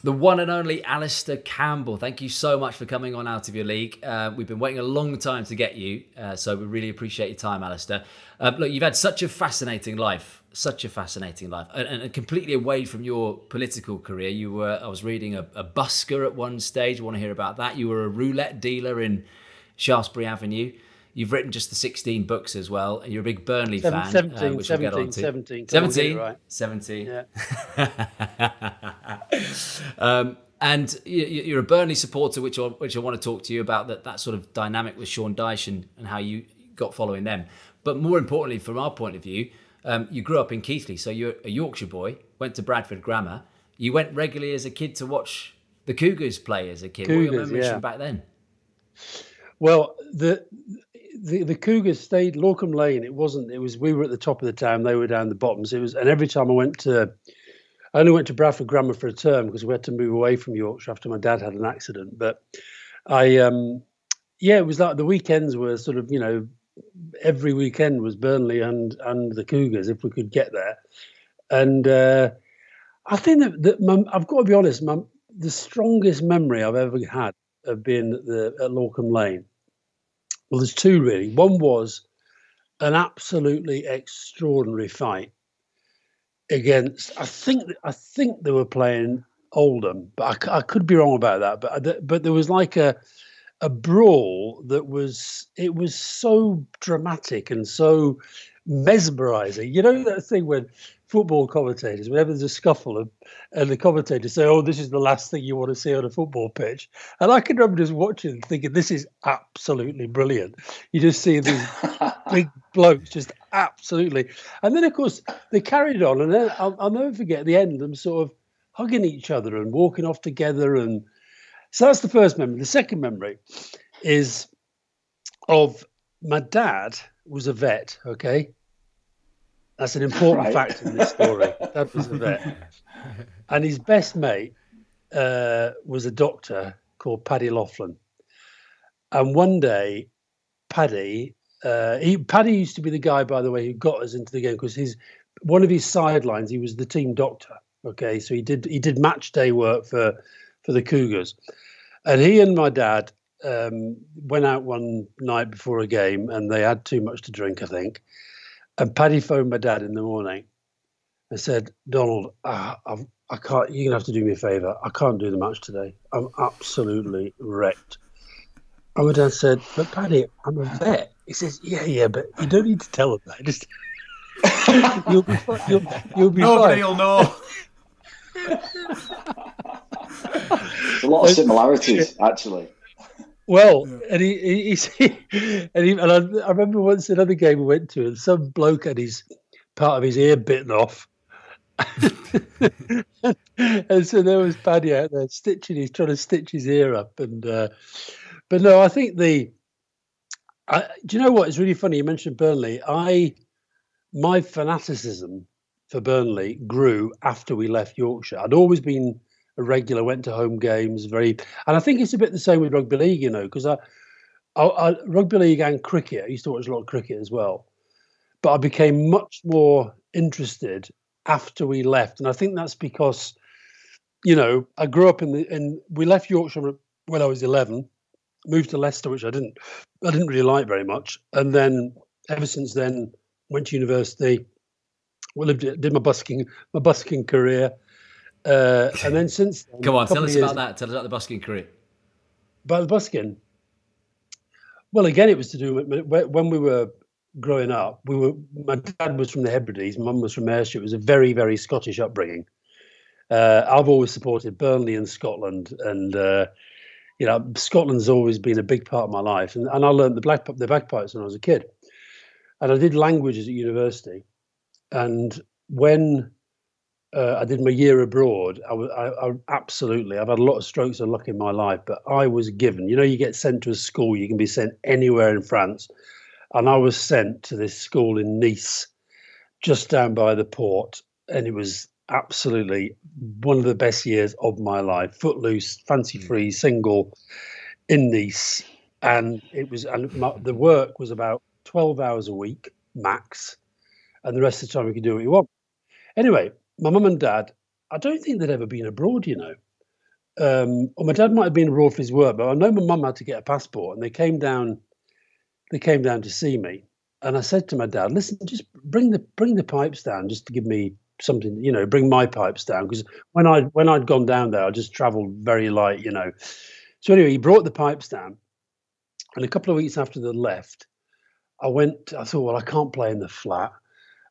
The one and only Alastair Campbell. Thank you so much for coming on Out of Your League. We've been waiting a long time to get you, so we really appreciate your time, Alastair. Look, you've had such a fascinating life, and completely away from your political career. You were, I was reading, a busker at one stage. I want to hear about that. You were a roulette dealer in Shaftesbury Avenue. You've written just the 16 books as well, and you're a big Burnley fan, which we'll get on to. 17. 17. Yeah. And you're a Burnley supporter, which I want to talk to you about, that sort of dynamic with Sean Dyche and how you got following them. But more importantly, from our point of view, you grew up in Keighley, so you're a Yorkshire boy, went to Bradford Grammar. You went regularly as a kid to watch the Cougars play as a kid. What were your memories from back then? Well, the Cougars stayed Lorcombe Lane. We were at the top of the town, they were down the bottoms. And every time I only went to Bradford Grammar for a term because we had to move away from Yorkshire after my dad had an accident. But it was like the weekends were sort of, every weekend was Burnley and the Cougars if we could get there. And I think that I've got to be honest, the strongest memory I've ever had of being at Lorcombe Lane, well, there's two really. One was an absolutely extraordinary fight against, I think they were playing Oldham, but I could be wrong about that. But there was like a brawl that was so dramatic and so mesmerizing. You know that thing when football commentators, whenever there's a scuffle and the commentators say, "Oh, this is the last thing you want to see on a football pitch," and I can remember just watching and thinking, "This is absolutely brilliant." You just see these big blokes just absolutely, and then of course they carried on, and then I'll never forget at the end them sort of hugging each other and walking off together, and so that's the first memory. The second memory is of my dad was a vet. Okay. That's an important fact in this story. Dad was a vet. And his best mate was a doctor called Paddy Laughlin. And one day, Paddy used to be the guy, by the way, who got us into the game because one of his sidelines, he was the team doctor. Okay, so he did match day work for the Cougars. And he and my dad went out one night before a game and they had too much to drink, I think. And Paddy phoned my dad in the morning and said, "Donald, I can't. You're gonna have to do me a favour. I can't do the match today. I'm absolutely wrecked." And my dad said, "But Paddy, I'm a vet." He says, "Yeah, but you don't need to tell him that. Just you'll be fine. You'll be Nobody fine." will know. There's a lot of similarities, actually. Well, and I remember once another game we went to, and some bloke had part of his ear bitten off, and so there was Paddy out there trying to stitch his ear up, and but no, I think do you know what? It's really funny you mentioned Burnley. My fanaticism for Burnley grew after we left Yorkshire. I'd always been a regular, went to home games, and I think it's a bit the same with rugby league, because I rugby league and cricket. I used to watch a lot of cricket as well, but I became much more interested after we left, and I think that's because, I grew up we left Yorkshire when I was 11, moved to Leicester, which I didn't really like very much, and then ever since then went to university. Did my busking career. And then since then, come on, tell us about that. Tell us about the busking career. About the busking. Well, again, it was to do with when we were growing up. My dad was from the Hebrides, mum was from Ayrshire. It was a very, very Scottish upbringing. I've always supported Burnley and Scotland, and Scotland's always been a big part of my life. And I learned the bagpipes when I was a kid, and I did languages at university. And when I did my year abroad, I've had a lot of strokes of luck in my life, but I was given, you get sent to a school, you can be sent anywhere in France. And I was sent to this school in Nice, just down by the port. And it was absolutely one of the best years of my life. Footloose, fancy free, single in Nice. And the work was about 12 hours a week max. And the rest of the time we could do what you want. Anyway, my mum and dad, I don't think they'd ever been abroad, or my dad might have been abroad for his work, but I know my mum had to get a passport, and they came down to see me. And I said to my dad, "Listen, just bring the pipes down, just to give me something, bring my pipes down, because when I'd gone down there, I just travelled very light, So anyway, he brought the pipes down, and a couple of weeks after they left, I thought, well, I can't play in the flat,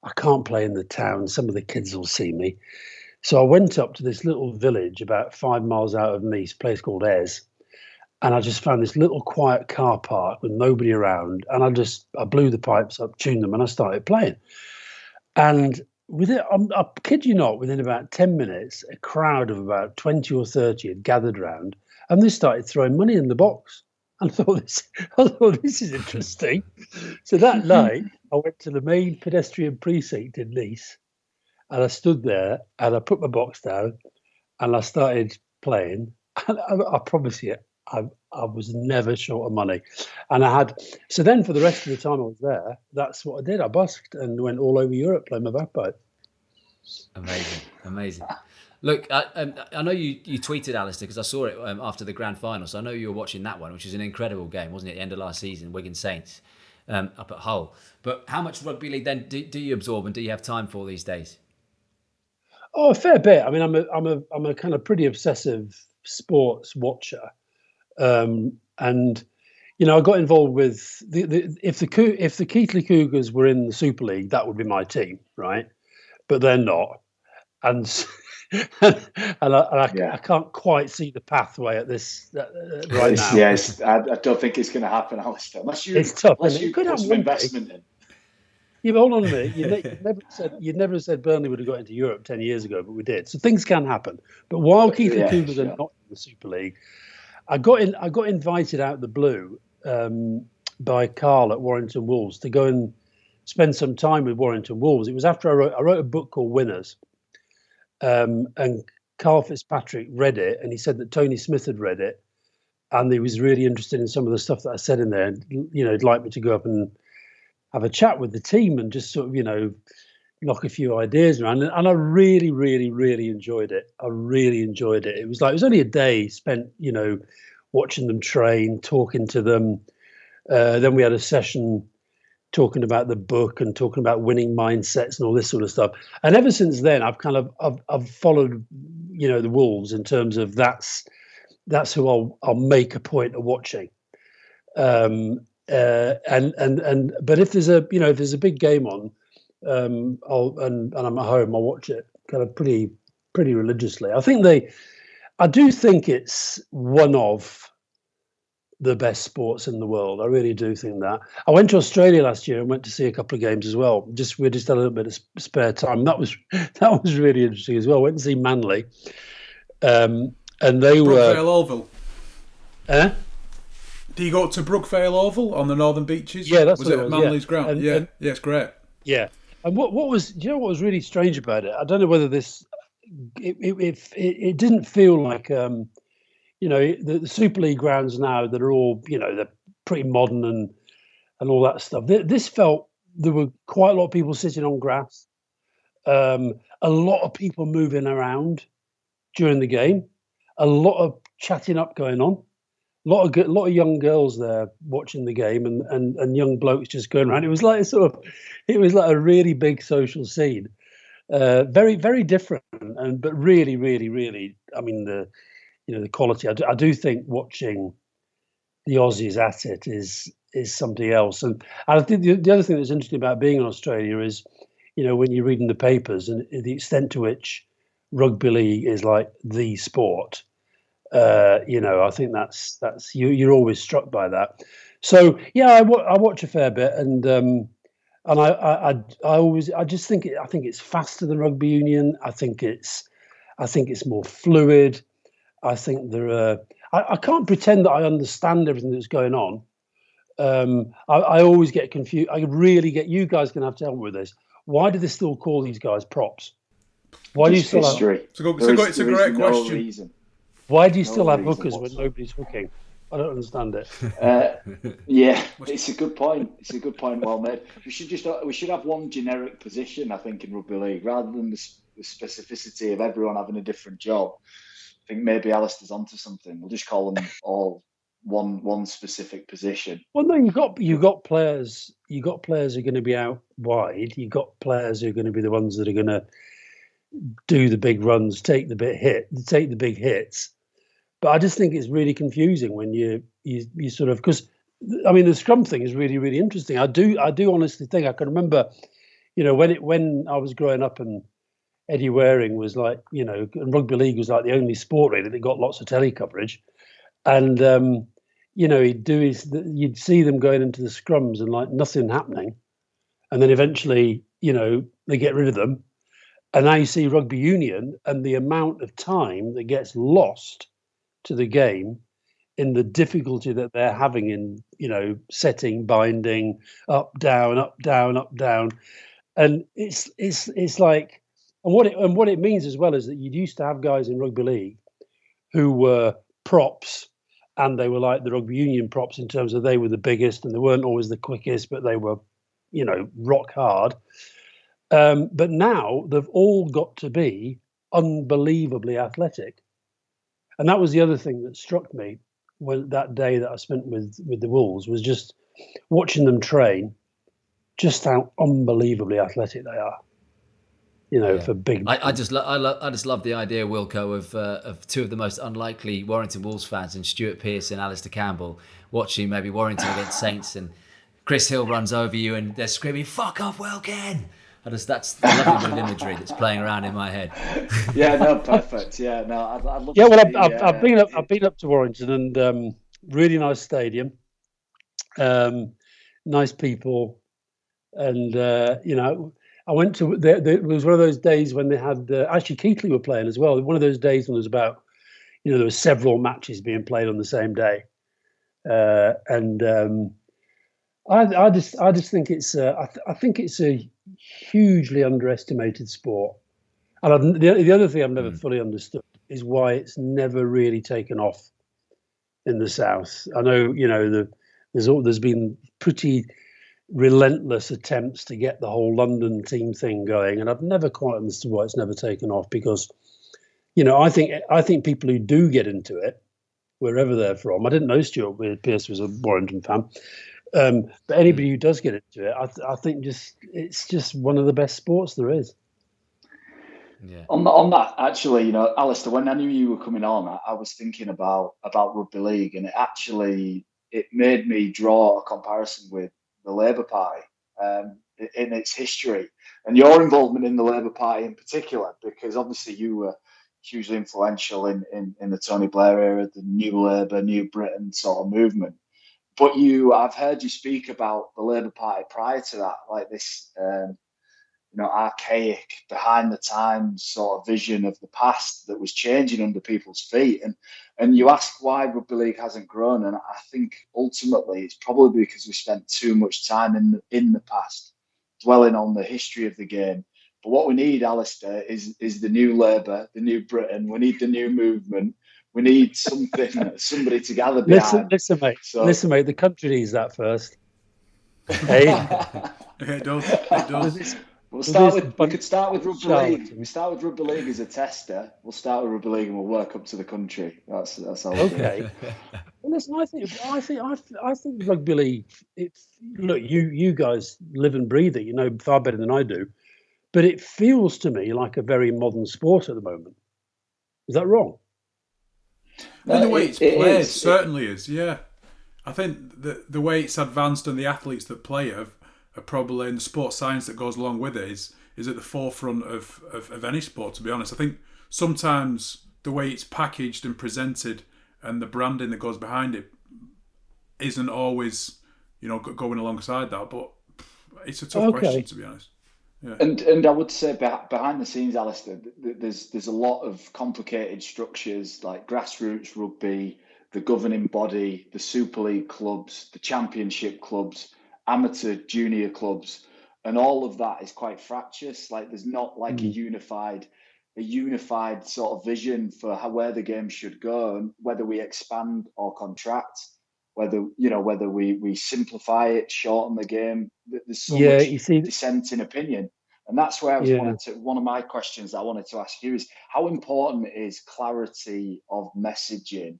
I can't play in the town. Some of the kids will see me. So I went up to this little village about 5 miles out of Nice, a place called Es. And I just found this little quiet car park with nobody around. And I blew the pipes up, tuned them, and I started playing. And I kid you not, within about 10 minutes, a crowd of about 20 or 30 had gathered round, and they started throwing money in the box. And I thought, this is interesting. So that night, I went to the main pedestrian precinct in Nice, and I stood there, and I put my box down, and I started playing. And I promise you, I was never short of money. And so then for the rest of the time I was there, that's what I did. I busked and went all over Europe playing my bagpipe. Amazing. Look, I know you tweeted, Alastair, because I saw it after the grand final, so I know you were watching that one, which was an incredible game, wasn't it, at the end of last season, Wigan Saints, up at Hull. But how much rugby league then do you absorb, and do you have time for these days? Oh, a fair bit. I mean, I'm a kind of pretty obsessive sports watcher. And I got involved with if the Keighley Cougars were in the Super League, that would be my team, right? But they're not, and I can't quite see the pathway at this right now. Yes, I don't think it's going to happen, Alastair. Unless you put some investment in. Yeah, but hold on a minute. You never said Burnley would have got into Europe 10 years ago, but we did. So things can happen. But while Keighley Cougars are not in the Super League, I got invited out of the blue by Carl at Warrington Wolves to go and spend some time with Warrington Wolves. It was after I wrote a book called Winners, and Carl Fitzpatrick read it, and he said that Tony Smith had read it, and he was really interested in some of the stuff that I said in there, and he'd like me to go up and have a chat with the team and just sort of knock a few ideas around, and I really, really, really enjoyed it. I really enjoyed it. It was only a day spent, watching them train, talking to them. Then we had a session talking about the book and talking about winning mindsets and all this sort of stuff. And ever since then, I've followed, the Wolves in terms of that's who I'll make a point of watching. But if there's a big game on, and I'm at home, I'll watch it kind of pretty religiously. I do think it's one of the best sports in the world. I really do think that. I went to Australia last year and went to see a couple of games as well. We just had a little bit of spare time. That was really interesting as well. I went to see Manly, and they were Brookvale Oval. Do you go to Brookvale Oval on the northern beaches? Yeah, that's was it at Manly's ground? Yeah, it's great. Yeah, and what was what was really strange about it? I don't know whether it didn't feel like the Super League grounds now that are all they're pretty modern and all that stuff. This felt there were quite a lot of people sitting on grass, a lot of people moving around during the game, a lot of chatting up going on. A lot of young girls there watching the game, and young blokes just going around. It was like a really big social scene, very, very different, but really, really, really. I mean, the quality. I do think watching the Aussies at it is something else. And I think the other thing that's interesting about being in Australia is, when you read in the papers and the extent to which rugby league is like the sport. I think that's you're always struck by that. So yeah, I watch a fair bit, and I just think it's faster than rugby union. I think it's more fluid. I think I can't pretend that I understand everything that's going on. I always get confused. I really get. You guys can have to help me with this. Why do they still call these guys props? Why do you still history? It's a great question. Reason. Why do you still have hookers when nobody's hooking? I don't understand it. Yeah, it's a good point. It's a good point, well made. We should have one generic position, I think, in rugby league, rather than the specificity of everyone having a different job. think maybe Alastair's onto something. We'll just call them all one specific position. Well, no, you've got players. You've got players who are going to be out wide. You've got players who are going to be the ones that are going to do the big runs, take the big hits. But I just think it's really confusing when you sort of, because I mean the scrum thing is really, really interesting. I do honestly think I can remember, when I was growing up and Eddie Waring was like, and rugby league was like the only sport really that got lots of telly coverage, and you'd see them going into the scrums and like nothing happening, and then eventually they get rid of them, and now you see rugby union and the amount of time that gets lost to the game in the difficulty that they're having in setting, binding, up down, and it's like, and what it means as well is that you used to have guys in rugby league who were props, and they were like the rugby union props in terms of they were the biggest and they weren't always the quickest, but they were rock hard. But now they've all got to be unbelievably athletic. And that was the other thing that struck me when that day that I spent with the Wolves, was just watching them train, just how unbelievably athletic they are. For big. I just love the idea, Wilco, of two of the most unlikely Warrington Wolves fans, and Stuart Pearce and Alastair Campbell, watching maybe Warrington against Saints, and Chris Hill runs over you and they're screaming, "Fuck off, Wilkin!" That's the lovely bit of imagery that's playing around in my head. Yeah, no, perfect. Yeah, no, I'd love. Yeah, well, I've been up to Warrington, and really nice stadium, nice people, and I went to. There was one of those days when they had actually Keighley were playing as well. One of those days when there was about, there were several matches being played on the same day, and I just think it's I think it's a hugely underestimated sport, and the other thing I've never fully understood is why it's never really taken off in the South. I know there's been pretty relentless attempts to get the whole London team thing going, and I've never quite understood why it's never taken off, because I think people who do get into it, wherever they're from, I didn't know Stuart Pearce was a Warrington fan. But anybody who does get into it, I think it's just one of the best sports there is. Yeah. On that, actually, Alastair, when I knew you were coming on, I was thinking about rugby league, and it made me draw a comparison with the Labour Party in its history, and your involvement in the Labour Party in particular, because obviously you were hugely influential in the Tony Blair era, the New Labour, New Britain sort of movement. But I've heard you speak about the Labour Party prior to that, like this, archaic, behind the times sort of vision of the past that was changing under people's feet. And you ask why rugby league hasn't grown, and I think ultimately it's probably because we spent too much time in the past, dwelling on the history of the game. But what we need, Alastair, is the new Labour, the new Britain. We need the new movement. We need somebody to gather behind. Listen, mate. The country needs that first. Hey, it does. We could start with rugby league. We start with rugby league as a tester. We'll start with rugby league and we'll work up to the country. That's how. Okay. Well, listen, I think rugby league. Look, you guys live and breathe it. Far better than I do. But it feels to me like a very modern sport at the moment. Is that wrong? And the way it's played certainly is, yeah. I think the way it's advanced and the athletes that play are probably, in the sports science that goes along with it, is at the forefront of any sport, to be honest. I think sometimes the way it's packaged and presented and the branding that goes behind it isn't always, going alongside that, but it's a tough question, to be honest. Yeah. And I would say behind the scenes, Alastair, there's a lot of complicated structures like grassroots rugby, the governing body, the Super League clubs, the Championship clubs, amateur junior clubs, and all of that is quite fractious. Like there's not like a unified sort of vision for where the game should go, and whether we expand or contract, whether we simplify it, shorten the game. There's so much dissent in opinion. And that's where one of my questions I wanted to ask you is, how important is clarity of messaging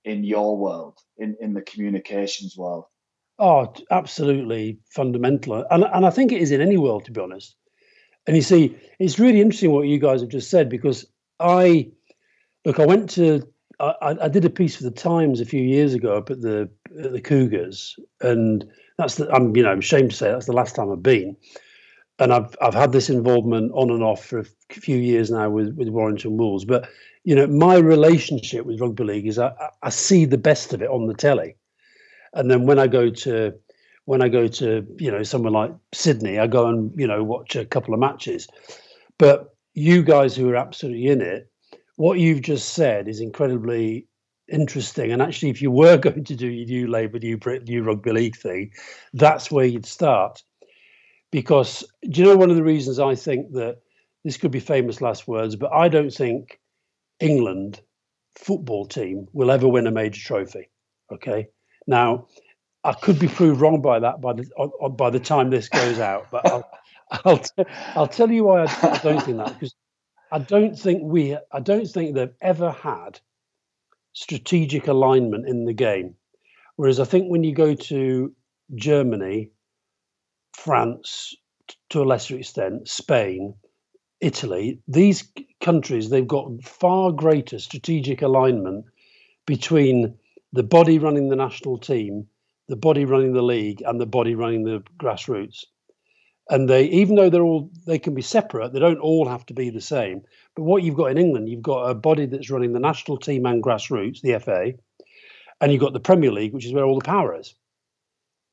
in your world, in the communications world? Oh, absolutely fundamental. And I think it is in any world, to be honest. And you see, it's really interesting what you guys have just said, because I did a piece for the Times a few years ago up at the Cougars, and I'm ashamed to say that's the last time I've been. And I've had this involvement on and off for a few years now with Warrington Wolves. But my relationship with rugby league is I see the best of it on the telly, and then when I go to somewhere like Sydney, I go and watch a couple of matches. But you guys who are absolutely in it, what you've just said is incredibly interesting. And actually, if you were going to do your new Labour, new rugby league thing, that's where you'd start. Because do you know one of the reasons I think that this could be famous last words, but I don't think England football team will ever win a major trophy. Okay, now I could be proved wrong by that by the time this goes out, but I'll tell you why I don't think that, because I don't think they've ever had strategic alignment in the game. Whereas I think when you go to Germany, France, to a lesser extent, Spain, Italy, these countries, they've got far greater strategic alignment between the body running the national team, the body running the league, and the body running the grassroots. And even though they can be separate, they don't all have to be the same. But what you've got in England, you've got a body that's running the national team and grassroots, the FA, and you've got the Premier League, which is where all the power is.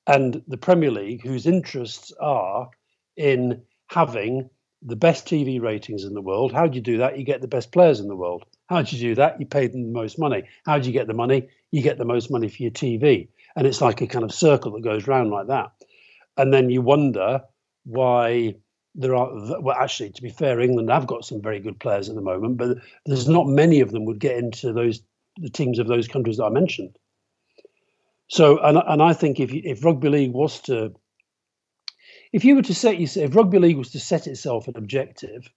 And the Premier League, whose interests are in having the best TV ratings in the world. How do you do that? You get the best players in the world. How do you do that? You pay them the most money. How do you get the money? You get the most money for your TV. And it's like a kind of circle that goes round like that. And then you wonder why actually, to be fair, England have got some very good players at the moment, but there's not many of them would get into the teams of those countries that I mentioned. So, and I think if rugby league was to, if rugby league was to set itself an objective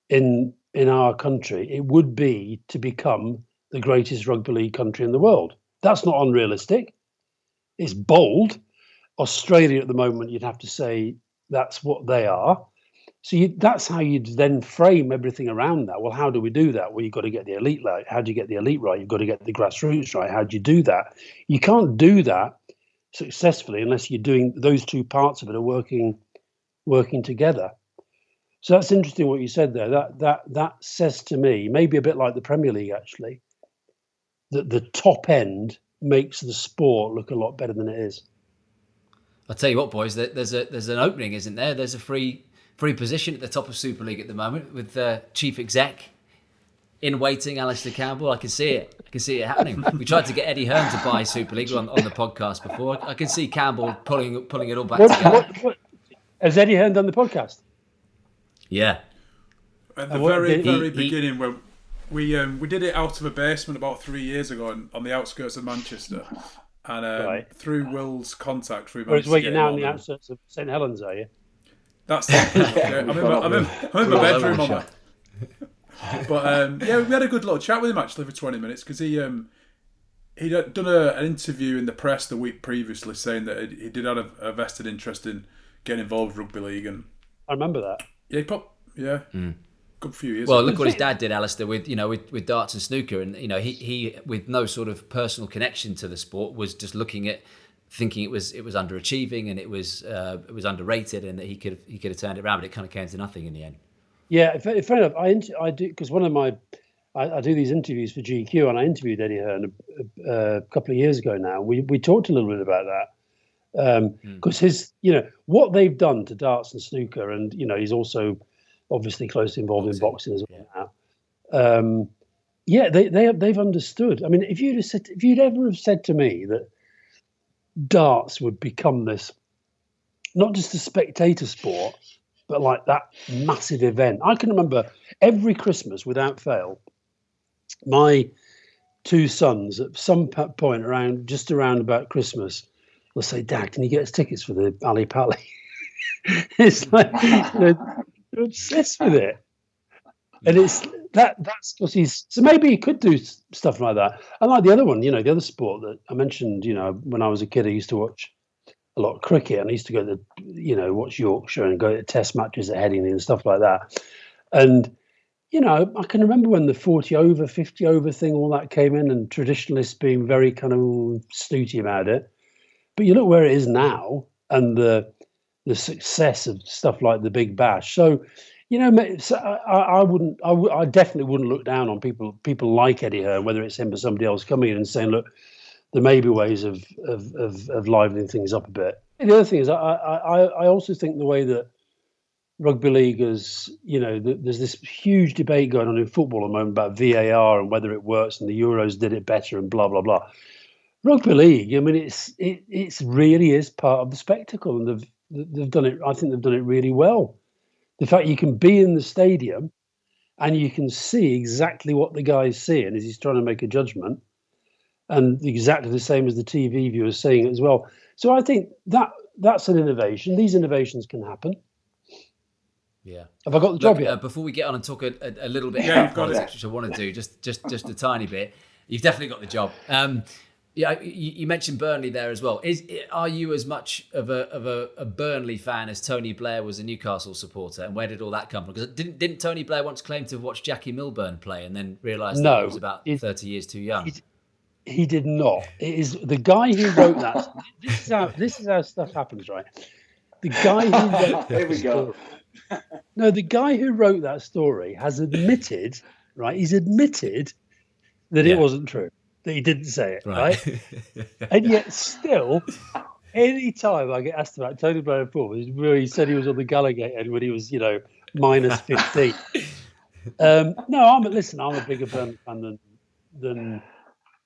in our country, it would be to become the greatest rugby league country in the world. That's not unrealistic. It's bold. Australia at the moment, you'd have to say that's what they are. So that's how you'd then frame everything around that. Well, how do we do that? Well, you've got to get the elite right. How do you get the elite right? You've got to get the grassroots right. How do you do that? You can't do that successfully unless you're doing those two parts of it are working together. So that's interesting what you said there. That says to me, maybe a bit like the Premier League actually, that the top end makes the sport look a lot better than it is. I'll tell you what, boys, there's an opening, isn't there? There's a free position at the top of Super League at the moment with the chief exec in waiting, Alastair Campbell. I can see it. I can see it happening. We tried to get Eddie Hearn to buy Super League on the podcast before. I can see Campbell pulling it all back together. What? Has Eddie Hearn done the podcast? Yeah. At the very beginning, when we did it out of a basement about 3 years ago on the outskirts of Manchester. And through Will's contact, we managed to get you're now on the outskirts of St Helens, are you? That's I'm in my bedroom on that. But we had a good little chat with him actually for 20 minutes because he'd done an interview in the press the week previously saying that he did have a vested interest in getting involved with rugby league, and I remember that. Yeah, good few years. Well, look what his dad did, Alastair, with darts and snooker, and he with no sort of personal connection to the sport was just thinking it was underachieving and it was underrated and that he could have turned it around, but it kind of came to nothing in the end. Yeah, fair enough. I do, because I do these interviews for GQ, and I interviewed Eddie Hearn a couple of years ago now. We talked a little bit about that because his what they've done to darts and snooker, and he's also obviously closely involved in boxing as well now. They've understood. I mean, if you'd ever have said to me that darts would become this, not just a spectator sport, but like that massive event. I can remember every Christmas without fail, my two sons at some point around about Christmas will say, "Dad, can you get us tickets for the Ali Pali?" It's like they're obsessed with it, and it's that's because he's so maybe he could do stuff like that. And like the other one, the other sport that I mentioned, when I was a kid, I used to watch a lot of cricket, and I used to go to watch Yorkshire and go to test matches at Headingley and stuff like that. And I can remember when the 40 over, 50 over thing, all that came in, and traditionalists being very kind of snooty about it. But you look where it is now, and the success of stuff like the Big Bash. So, I definitely wouldn't look down on people like Eddie Hearn, whether it's him or somebody else coming in and saying, look, there may be ways of livening things up a bit. And the other thing is, I also think the way that rugby league is, there's this huge debate going on in football at the moment about VAR and whether it works, and the Euros did it better and blah blah blah. Rugby league, I mean, it's really is part of the spectacle, and they've done it. I think they've done it really well. The fact you can be in the stadium and you can see exactly what the guy's seeing as he's trying to make a judgment, and exactly the same as the TV viewer saying it as well. So I think that's an innovation. These innovations can happen. Yeah. Have I got the job yet? Before we get on and talk a little bit Yeah, about politics, which I want to do, just a tiny bit, you've definitely got the job. You mentioned Burnley there as well. Are you as much of a Burnley fan as Tony Blair was a Newcastle supporter? And where did all that come from? Because didn't Tony Blair once claim to have watched Jackie Milburn play and then realised that he was about 30 years too young? He did not. It is the guy who wrote that. This is how stuff happens, right? The guy who wrote Here we go. No, the guy who wrote that story has admitted, right? He's admitted that it wasn't true, that he didn't say it, right? And yet still, any time I get asked about Tony Blair in football, he said he was on the Gallagher when he was, minus 15. No, I'm a bigger Burnley fan than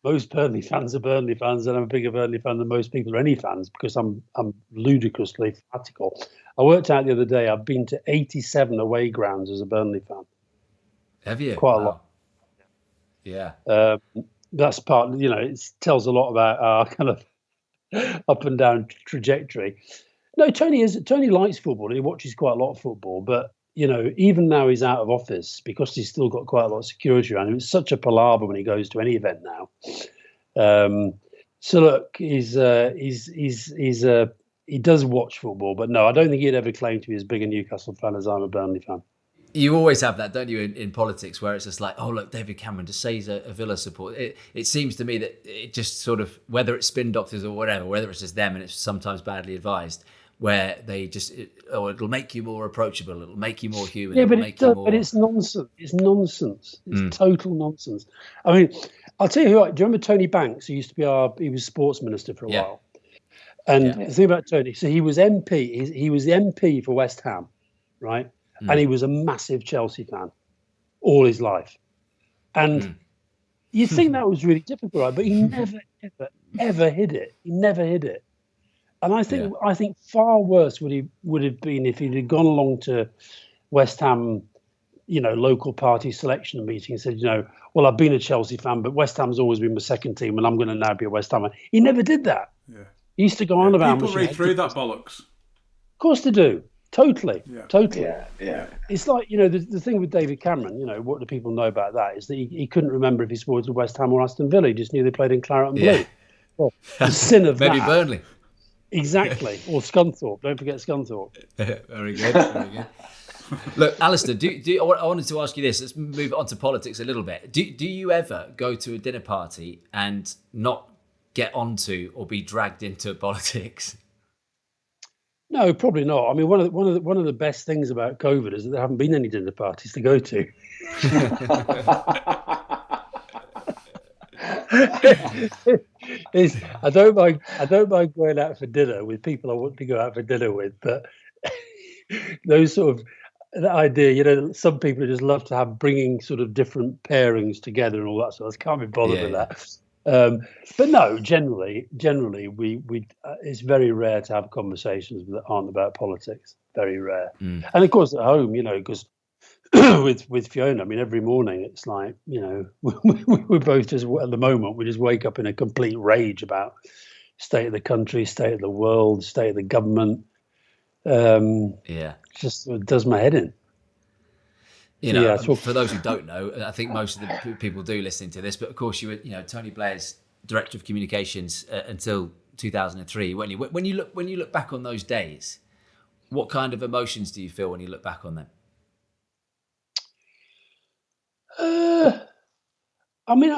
most Burnley fans are Burnley fans, and I'm a bigger Burnley fan than most people are any fans, because I'm ludicrously fanatical. I worked out the other day, I've been to 87 away grounds as a Burnley fan. Have you? Quite a lot. Yeah. That's part, it tells a lot about our kind of up and down trajectory. No, Tony likes football. He watches quite a lot of football, but even now he's out of office, because he's still got quite a lot of security around him. It's such a palaver when he goes to any event now. So look, he does watch football, but no, I don't think he'd ever claim to be as big a Newcastle fan as I'm a Burnley fan. You always have that, don't you, in politics, where it's just like, oh, look, David Cameron, just say he's a Villa supporter. It seems to me that it just sort of, whether it's spin doctors or whatever, whether it's just them and it's sometimes badly advised, where they just, it'll make you more approachable, it'll make you more human. Yeah, but it's nonsense. It's nonsense. It's total nonsense. I mean, I'll tell you what, do you remember Tony Banks, who used to be he was sports minister for a while? And the thing about Tony, so he was MP, he was the MP for West Ham, right? And he was a massive Chelsea fan all his life. And you'd think that was really difficult, right? But he never, ever hid it. He never hid it. And I think far worse would have been if he'd gone along to West Ham, local party selection meeting and said, well, I've been a Chelsea fan, but West Ham's always been my second team, and I'm going to now be a West Ham fan. He never did that. Yeah. He used to go on about people read through that bollocks. Of course they do. Totally. Totally. Yeah. It's like, the thing with David Cameron, what do people know about that is that he couldn't remember if he supported West Ham or Aston Villa. He just knew they played in claret and blue. Well, the sin of maybe that. Burnley. Exactly. Or Scunthorpe. Don't forget Scunthorpe. Very good. Very good. Look, Alastair, I wanted to ask you this. Let's move on to politics a little bit. Do you ever go to a dinner party and not get onto or be dragged into politics? No, probably not. I mean, one of the best things about COVID is that there haven't been any dinner parties to go to. I don't mind going out for dinner with people I want to go out for dinner with, but those sort of that idea, some people just love to have bringing sort of different pairings together and all that sort of. I can't be bothered with that. But no, generally, we it's very rare to have conversations that aren't about politics. Very rare. And of course, at home, because with Fiona, I mean, every morning it's like, we're both just at the moment we just wake up in a complete rage about state of the country, state of the world, state of the government. Just it does my head in. You know, for those who don't know, I think most of the people do listening to this, but of course you were, Tony Blair's director of communications until 2003. When you look back on those days, what kind of emotions do you feel when you look back on them? I mean,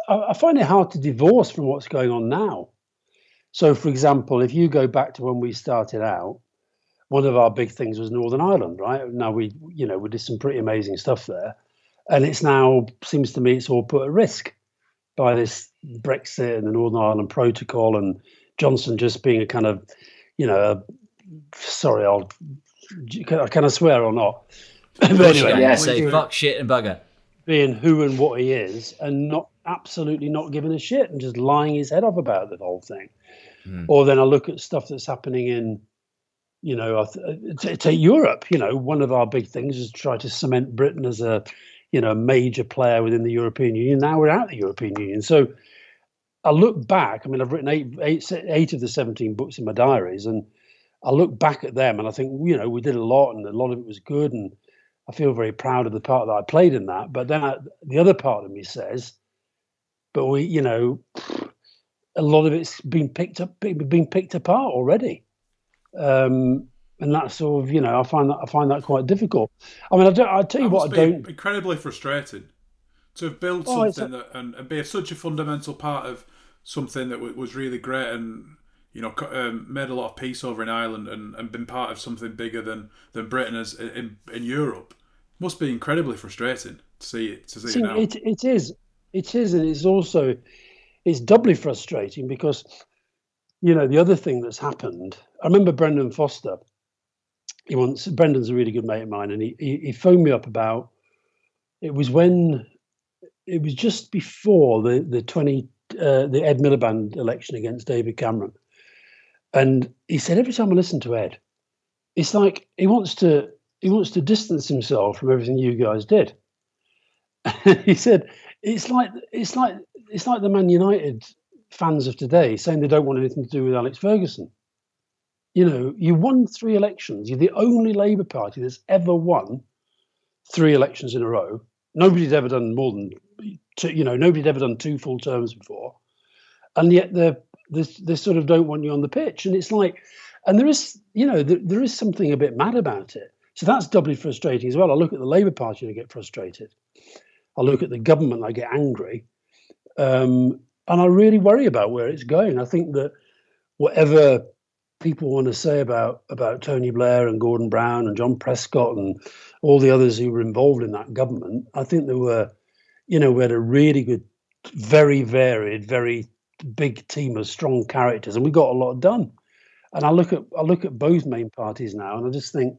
I find it hard to divorce from what's going on now. So, for example, if you go back to when we started out, one of our big things was Northern Ireland, right? Now we did some pretty amazing stuff there, and it's now seems to me it's all put at risk by this Brexit and the Northern Ireland Protocol, and Johnson just being a kind of, can I swear or not? But anyway, say fuck, shit, and bugger. Being who and what he is, and absolutely not giving a shit, and just lying his head off about the whole thing. Or then I look at stuff that's happening in, take Europe. One of our big things is to try to cement Britain as a, major player within the European Union. Now we're out of the European Union. So I look back. I mean, I've written eight of the 17 books in my diaries, and I look back at them and I think, we did a lot, and a lot of it was good, and I feel very proud of the part that I played in that. But then the other part of me says, but a lot of it's been picked apart already. And that's sort of, I find that quite difficult. I mean, I tell you what, I don't. Incredibly frustrating to have built something that and be such a fundamental part of something that was really great, and made a lot of peace over in Ireland, and been part of something bigger than Britain as in Europe. Must be incredibly frustrating to see it now. It is, and it's doubly frustrating because. The other thing that's happened, I remember Brendan Foster. Brendan's a really good mate of mine, and he phoned me up about, it was just before the Ed Miliband election against David Cameron. And he said, every time I listen to Ed, it's like he wants to distance himself from everything you guys did. He said, it's like the Man United fans of today saying they don't want anything to do with Alex Ferguson. You won 3 elections. You're the only Labour Party that's ever won 3 elections in a row. Nobody's ever done more than 2. Nobody's ever done 2 full terms before, and yet they sort of don't want you on the pitch. And it's like, and there is something a bit mad about it. So that's doubly frustrating as well. I look at the Labour Party and I get frustrated. I look at the government and I get angry. And I really worry about where it's going. I think that whatever people want to say about Tony Blair and Gordon Brown and John Prescott and all the others who were involved in that government, I think there were, we had a really good, very varied, very big team of strong characters, and we got a lot done. And I look at both main parties now, and I just think,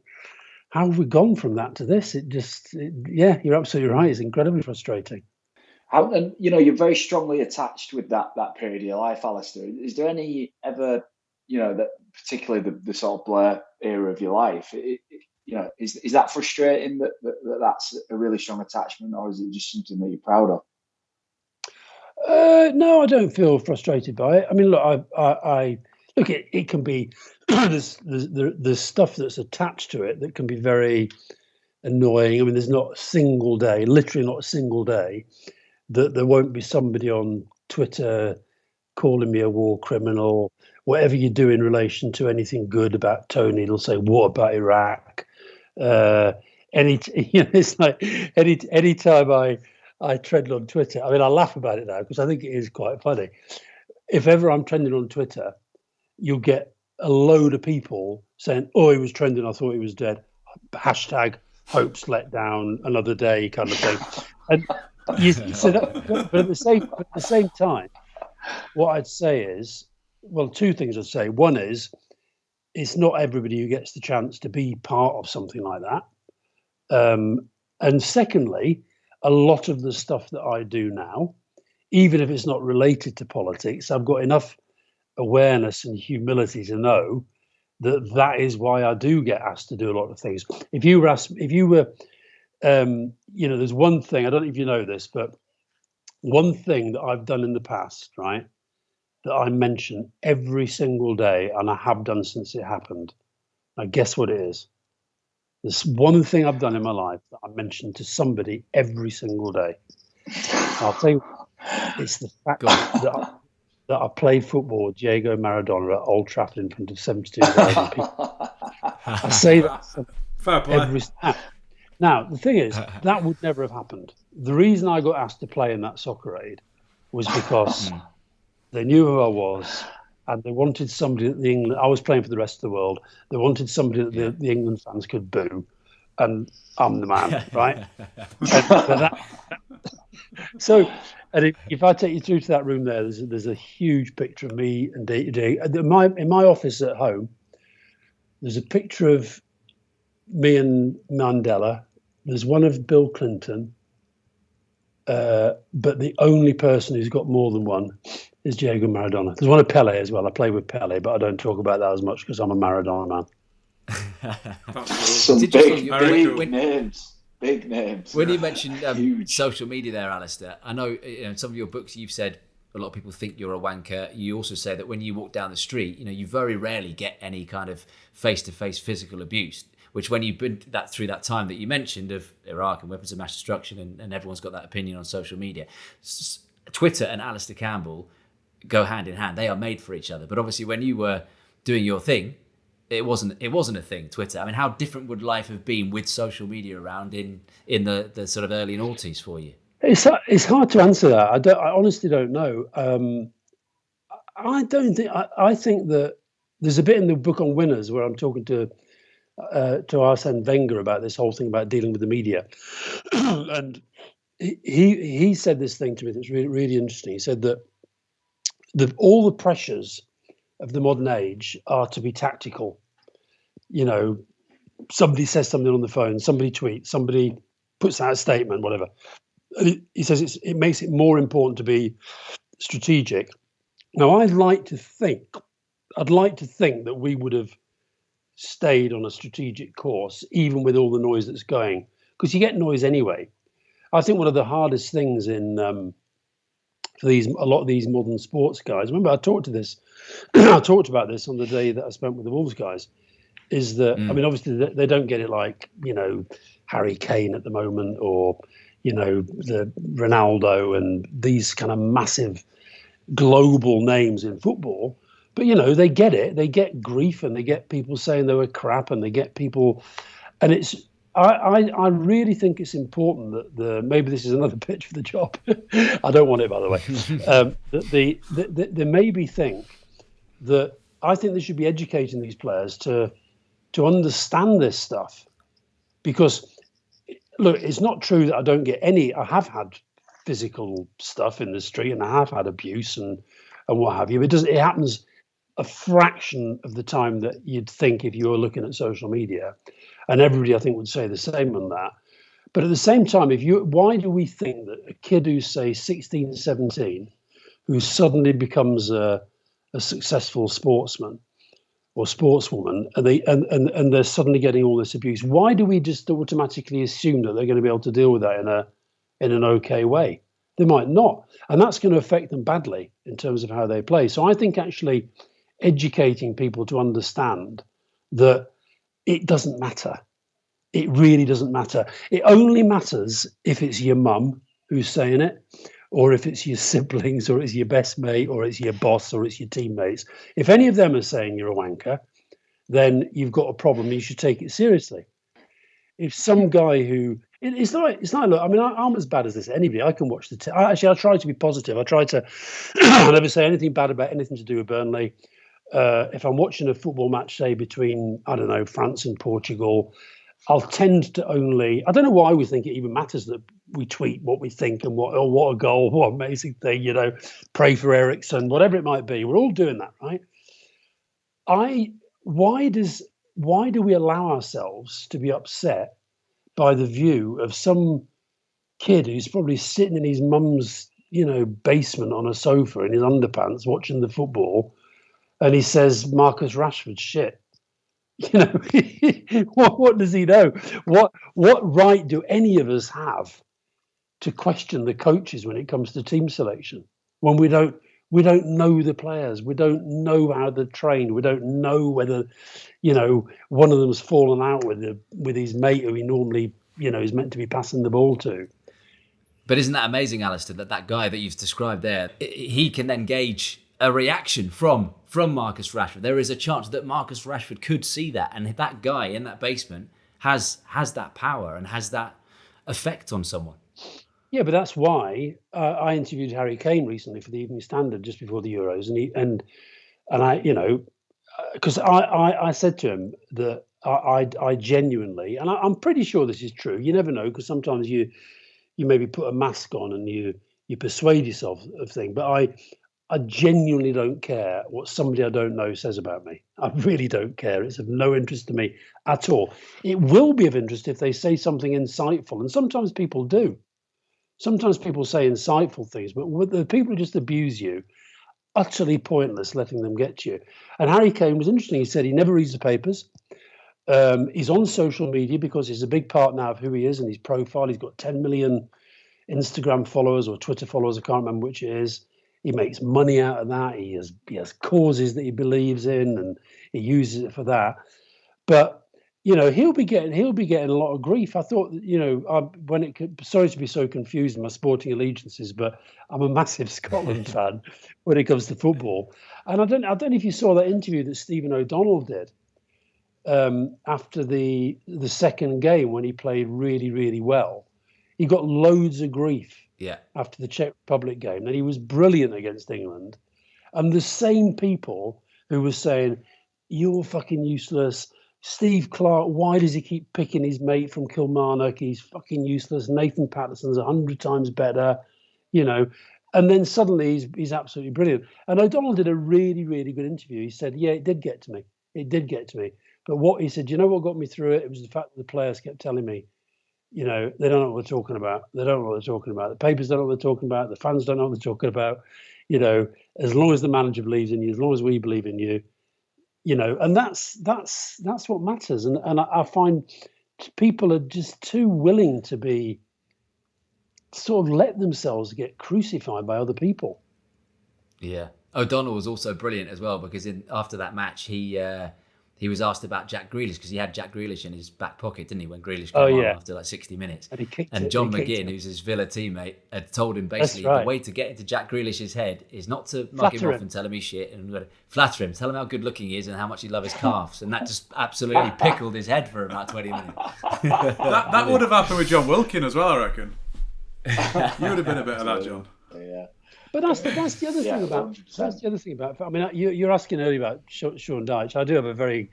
how have we gone from that to this? You're absolutely right. It's incredibly frustrating. And you're very strongly attached with that period of your life, Alastair. Is there any ever, that particularly the sort of Blair era of your life, is that frustrating that's a really strong attachment, or is it just something that you're proud of? No, I don't feel frustrated by it. I mean, look, I look, it can be there's stuff that's attached to it that can be very annoying. I mean, there's not a single day, literally not a single day, that there won't be somebody on Twitter calling me a war criminal. Whatever you do in relation to anything good about Tony, they'll say, "What about Iraq?" It's like any time I trend on Twitter. I mean, I laugh about it now because I think it is quite funny. If ever I'm trending on Twitter, you'll get a load of people saying, "Oh, he was trending. I thought he was dead." Hashtag hopes let down another day kind of thing. And but at the same time, what I'd say is, well, 2 things I'd say. One is, it's not everybody who gets the chance to be part of something like that. And secondly, a lot of the stuff that I do now, even if it's not related to politics, I've got enough awareness and humility to know that is why I do get asked to do a lot of things. If you were, there's one thing, I don't know if you know this, but one thing that I've done in the past, right, that I mention every single day, and I have done since it happened, Now, guess what it is? There's one thing I've done in my life that I mention to somebody every single day. I'll tell you, it's the fact that I played football with Diego Maradona at Old Trafford in front of 72,000 people. I say that Fair play. every time. Now, the thing is, that would never have happened. The reason I got asked to play in that soccer aid was because they knew who I was, and they wanted somebody that I was playing for the rest of the world. They wanted somebody that the England fans could boo, and I'm the man, right? So, and if I take you through to that room there, there's a huge picture of me and in my office at home. There's a picture of me and Mandela. There's one of Bill Clinton, but the only person who's got more than one is Diego Maradona. There's one of Pele as well. I play with Pele, but I don't talk about that as much because I'm a Maradona man. Some big names. Big names. When you mentioned social media there, Alastair, I know in some of your books you've said a lot of people think you're a wanker. You also say that when you walk down the street, you very rarely get any kind of face-to-face physical abuse, which when you've been through that time that you mentioned of Iraq and weapons of mass destruction and everyone's got that opinion on social media, Twitter and Alastair Campbell go hand in hand. They are made for each other. But obviously when you were doing your thing, it wasn't a thing, Twitter. I mean, how different would life have been with social media around in the sort of early noughties for you? It's hard to answer that. I honestly don't know. I think that there's a bit in the book on Winners where I'm talking to Arsene Wenger about this whole thing about dealing with the media, and he said this thing to me that's really, really interesting. He said that all the pressures of the modern age are to be tactical. Somebody says something on the phone, somebody tweets, somebody puts out a statement, whatever. And he says it makes it more important to be strategic. Now, I'd like to think that we would have stayed on a strategic course, even with all the noise that's going, because you get noise anyway. I think one of the hardest things for a lot of these modern sports guys. Remember, I talked about this on the day that I spent with the Wolves guys. Is that I mean, obviously they don't get it like Harry Kane at the moment, or the Ronaldo and these kind of massive global names in football. But they get it. They get grief, and they get people saying they were crap, and they get people, and it's. I really think it's important that maybe this is another pitch for the job. I don't want it, by the way. That they maybe think that I think they should be educating these players to understand this stuff, because look, it's not true that I don't get any. I have had physical stuff in the street, and I have had abuse and what have you. It happens a fraction of the time that you'd think if you were looking at social media. And everybody, I think, would say the same on that. But at the same time, why do we think that a kid who's, say, 16, 17, who suddenly becomes a successful sportsman or sportswoman, and they're suddenly getting all this abuse, why do we just automatically assume that they're going to be able to deal with that in an okay way? They might not. And that's going to affect them badly in terms of how they play. So I think actually educating people to understand that it doesn't matter. It really doesn't matter. It only matters if it's your mum who's saying it, or if it's your siblings, or it's your best mate, or it's your boss, or it's your teammates. If any of them are saying you're a wanker, then you've got a problem and you should take it seriously. If some guy who... It's not. Look, I mean, I'm as bad as this. Anybody, I can watch I try to be positive. I try to never say anything bad about anything to do with Burnley. If I'm watching a football match, say between, I don't know, France and Portugal, I'll tend to only, I don't know why we think it even matters that we tweet what we think and what a goal, what amazing thing, pray for Ericsson, whatever it might be. We're all doing that, right? Why do we allow ourselves to be upset by the view of some kid who's probably sitting in his mum's, basement on a sofa in his underpants watching the football, and he says Marcus Rashford's shit? What does he know? What right do any of us have to question the coaches when it comes to team selection, when we don't We don't know the players. We don't know how they're trained. We don't know whether, one of them's fallen out with his mate who he normally, is meant to be passing the ball to. But isn't that amazing, Alastair, that guy that you've described there, he can then gauge a reaction from Marcus Rashford. There is a chance that Marcus Rashford could see that, and that guy in that basement has that power and has that effect on someone. Yeah, but that's why I interviewed Harry Kane recently for the Evening Standard just before the Euros, and I, because I said to him that I genuinely, and I'm pretty sure this is true. You never know, because sometimes you maybe put a mask on and you persuade yourself of things. But I genuinely don't care what somebody I don't know says about me. I really don't care. It's of no interest to me at all. It will be of interest if they say something insightful, and sometimes people do. Sometimes people say insightful things, but with the people who just abuse you, utterly pointless letting them get you. And Harry Kane was interesting. He said he never reads the papers. He's on social media because he's a big part now of who he is and his profile. He's got 10 million Instagram followers or Twitter followers. I can't remember which it is. He makes money out of that. He has causes that he believes in, and he uses it for that. But he'll be getting a lot of grief. I thought, sorry to be so confused in my sporting allegiances, but I'm a massive Scotland fan when it comes to football. And I don't know if you saw that interview that Stephen O'Donnell did after the second game when he played really, really well. He got loads of grief after the Czech Republic game, and he was brilliant against England. And the same people who were saying, "You're fucking useless. Steve Clark, why does he keep picking his mate from Kilmarnock? He's fucking useless. Nathan Patterson's 100 times better," And then suddenly he's absolutely brilliant. And O'Donnell did a really, really good interview. He said, "Yeah, it did get to me. It did get to me. But what he said, what got me through it? It was the fact that the players kept telling me, they don't know what they're talking about. They don't know what they're talking about. The papers don't know what they're talking about. The fans don't know what they're talking about. As long as the manager believes in you, as long as we believe in you, and that's what matters. And I find people are just too willing to be sort of let themselves get crucified by other people. Yeah. O'Donnell was also brilliant as well, because after that match, he was asked about Jack Grealish, because he had Jack Grealish in his back pocket, didn't he, when Grealish came on after like 60 minutes. And John McGinn, who's his Villa teammate, had told him basically the way to get into Jack Grealish's head is not to mug him off and tell him he's shit, and flatter him, tell him how good looking he is and how much he loves his calves. And that just absolutely pickled his head for about 20 minutes. that would have happened with Jon Wilkin as well, I reckon. You would have been a bit of that, John. Yeah. But that's the other thing about. That's the other thing about. I mean, you're asking earlier about Sean Dyche. I do have a very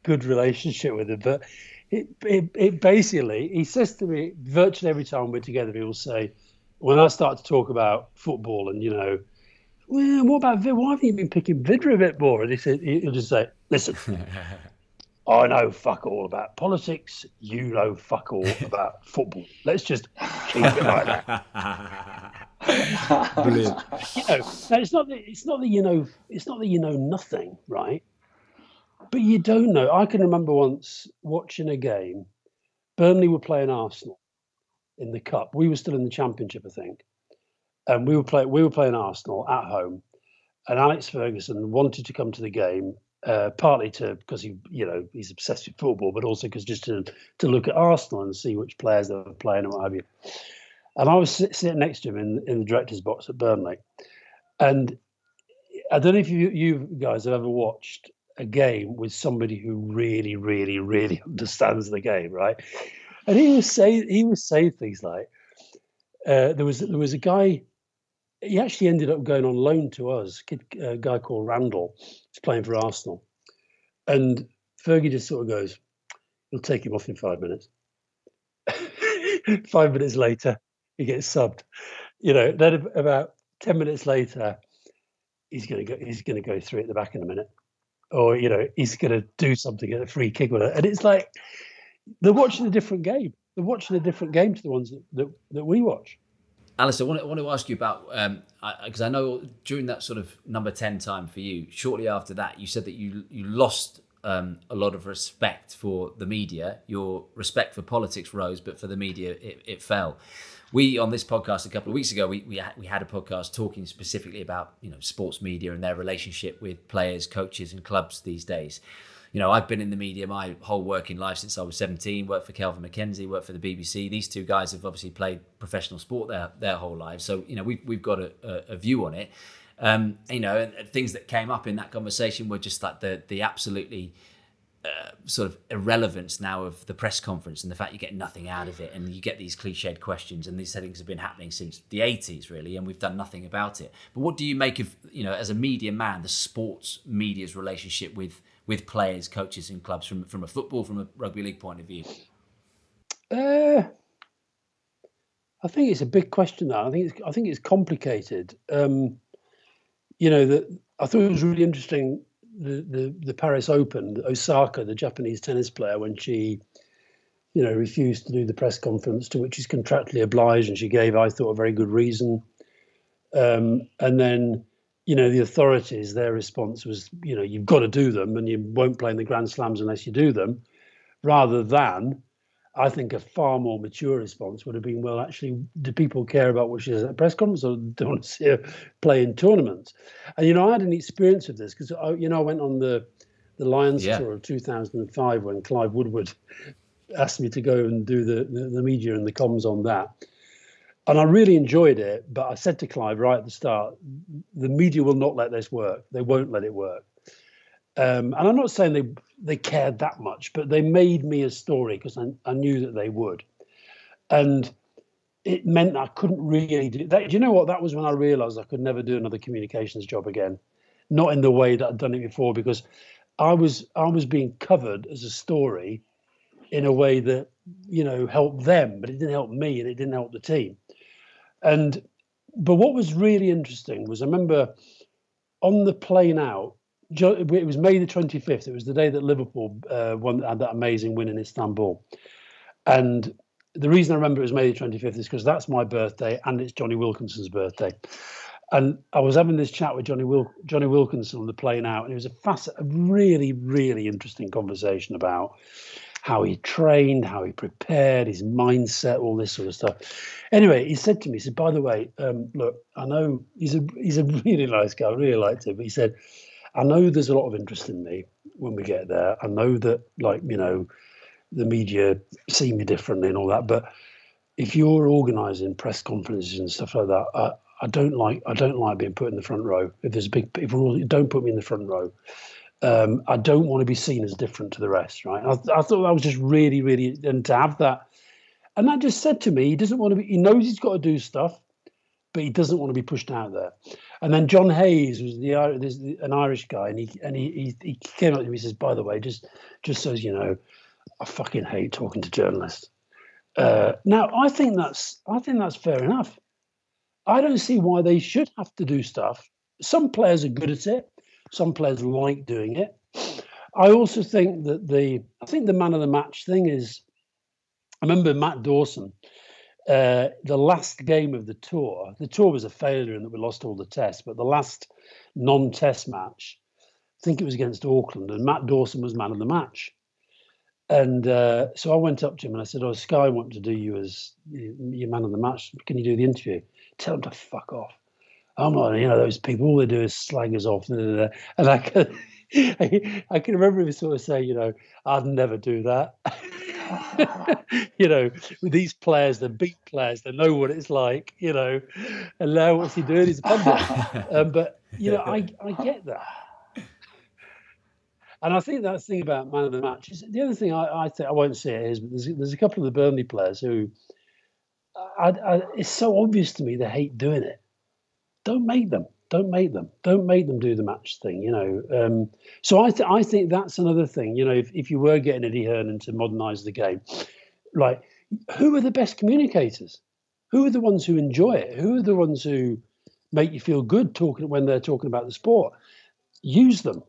good relationship with him, but it basically, he says to me virtually every time we're together, he will say, when I start to talk about football and well, what about Vid? Why haven't you been picking Vidra a bit more? And he'll just say, "Listen, I know fuck all about politics. You know fuck all about football. Let's just keep it like that." Brilliant. It's not that you know nothing, right? But you don't know. I can remember once watching a game. Burnley were playing Arsenal in the cup. We were still in the Championship, I think, and we were playing Arsenal at home. And Alex Ferguson wanted to come to the game, partly because he's obsessed with football, but also because just to look at Arsenal and see which players they were playing and what have you. And I was sitting next to him in the director's box at Burnley. And I don't know if you guys have ever watched a game with somebody who really, really, really understands the game, right? And he would say things like, there was a guy, he actually ended up going on loan to us, a guy called Randall, who's playing for Arsenal. And Fergie just sort of goes, "He'll take him off in 5 minutes." 5 minutes later, he gets subbed. Then about 10 minutes later, he's going to go through at the back in a minute, or he's going to do something at a free kick with it. And it's like they're watching a different game. They're watching a different game to the ones that we watch. Alastair, I want to ask you about, because I know during that sort of number 10 time for you, shortly after that, you said that you lost a lot of respect for the media. Your respect for politics rose, but for the media, it fell. We, on this podcast a couple of weeks ago, we had a podcast talking specifically about, sports media and their relationship with players, coaches and clubs these days. I've been in the media my whole working life since I was 17, worked for Kelvin MacKenzie, worked for the BBC. These two guys have obviously played professional sport their whole lives. So, we've got a view on it. And things that came up in that conversation were just like the absolutely sort of irrelevance now of the press conference and the fact you get nothing out of it, and you get these cliched questions, and these things have been happening since the 80s really, and we've done nothing about it. But what do you make of, as a media man, the sports media's relationship with players, coaches and clubs from a football, from a rugby league point of view? I think it's a big question now. I think it's complicated. I thought it was really interesting, the Paris Open, Osaka, the Japanese tennis player, when she, refused to do the press conference, to which she's contractually obliged, and she gave, I thought, a very good reason. And then, the authorities, their response was, you've got to do them, and you won't play in the Grand Slams unless you do them, rather than, I think, a far more mature response would have been, well, actually, do people care about what she says at a press conference, or do they want to see her play in tournaments? And, I had an experience of this because, I went on the Lions tour of 2005 when Clive Woodward asked me to go and do the media and the comms on that. And I really enjoyed it. But I said to Clive right at the start, the media will not let this work. They won't let it work. And I'm not saying they cared that much, but they made me a story because I knew that they would. And it meant I couldn't really do that. Do you know what? That was when I realized I could never do another communications job again. Not in the way that I'd done it before, because I was being covered as a story in a way that, helped them, but it didn't help me and it didn't help the team. But what was really interesting was, I remember on the plane out, it was May the 25th. It was the day that Liverpool had that amazing win in Istanbul. And the reason I remember it was May the 25th is because that's my birthday and it's Johnny Wilkinson's birthday. And I was having this chat with Johnny Wilkinson on the plane out, and it was a really, really interesting conversation about how he trained, how he prepared, his mindset, all this sort of stuff. Anyway, he said to me, by the way, look, I know he's a really nice guy. I really liked him. But he said, I know there's a lot of interest in me when we get there. I know that, the media see me differently and all that. But if you're organising press conferences and stuff like that, I don't like being put in the front row. If there's big rule, don't put me in the front row. I don't want to be seen as different to the rest, right? I thought that was just really, really, and to have that, and that just said to me, he doesn't want to be. He knows he's got to do stuff, but he doesn't want to be pushed out there. And then John Hayes was an Irish guy, and he came up to me and says, by the way, just so you know, I fucking hate talking to journalists. Now I think that's fair enough. I don't see why they should have to do stuff. Some players are good at it. Some players like doing it. I also think that the man of the match thing is, I remember Matt Dawson, the last game of the tour was a failure in that we lost all the tests, but the last non-test match, I think it was against Auckland, and Matt Dawson was man of the match. And so I went up to him and I said, Sky want to do you as your man of the match. Can you do the interview? Tell him to fuck off. I'm not, those people, all they do is slag us off. And I can remember him sort of saying, I'd never do that. With these players, the big players, they know what it's like, and now what's he doing? He's a pundit. But, I get that. And I think that's the thing about man of the match. The other thing I think, I won't say it is, but there's a couple of the Burnley players who, it's so obvious to me they hate doing it. Don't make them do the match thing, So I think that's another thing, if you were getting Eddie Hearn to modernise the game, like, who are the best communicators? Who are the ones who enjoy it? Who are the ones who make you feel good when they're talking about the sport? Use them.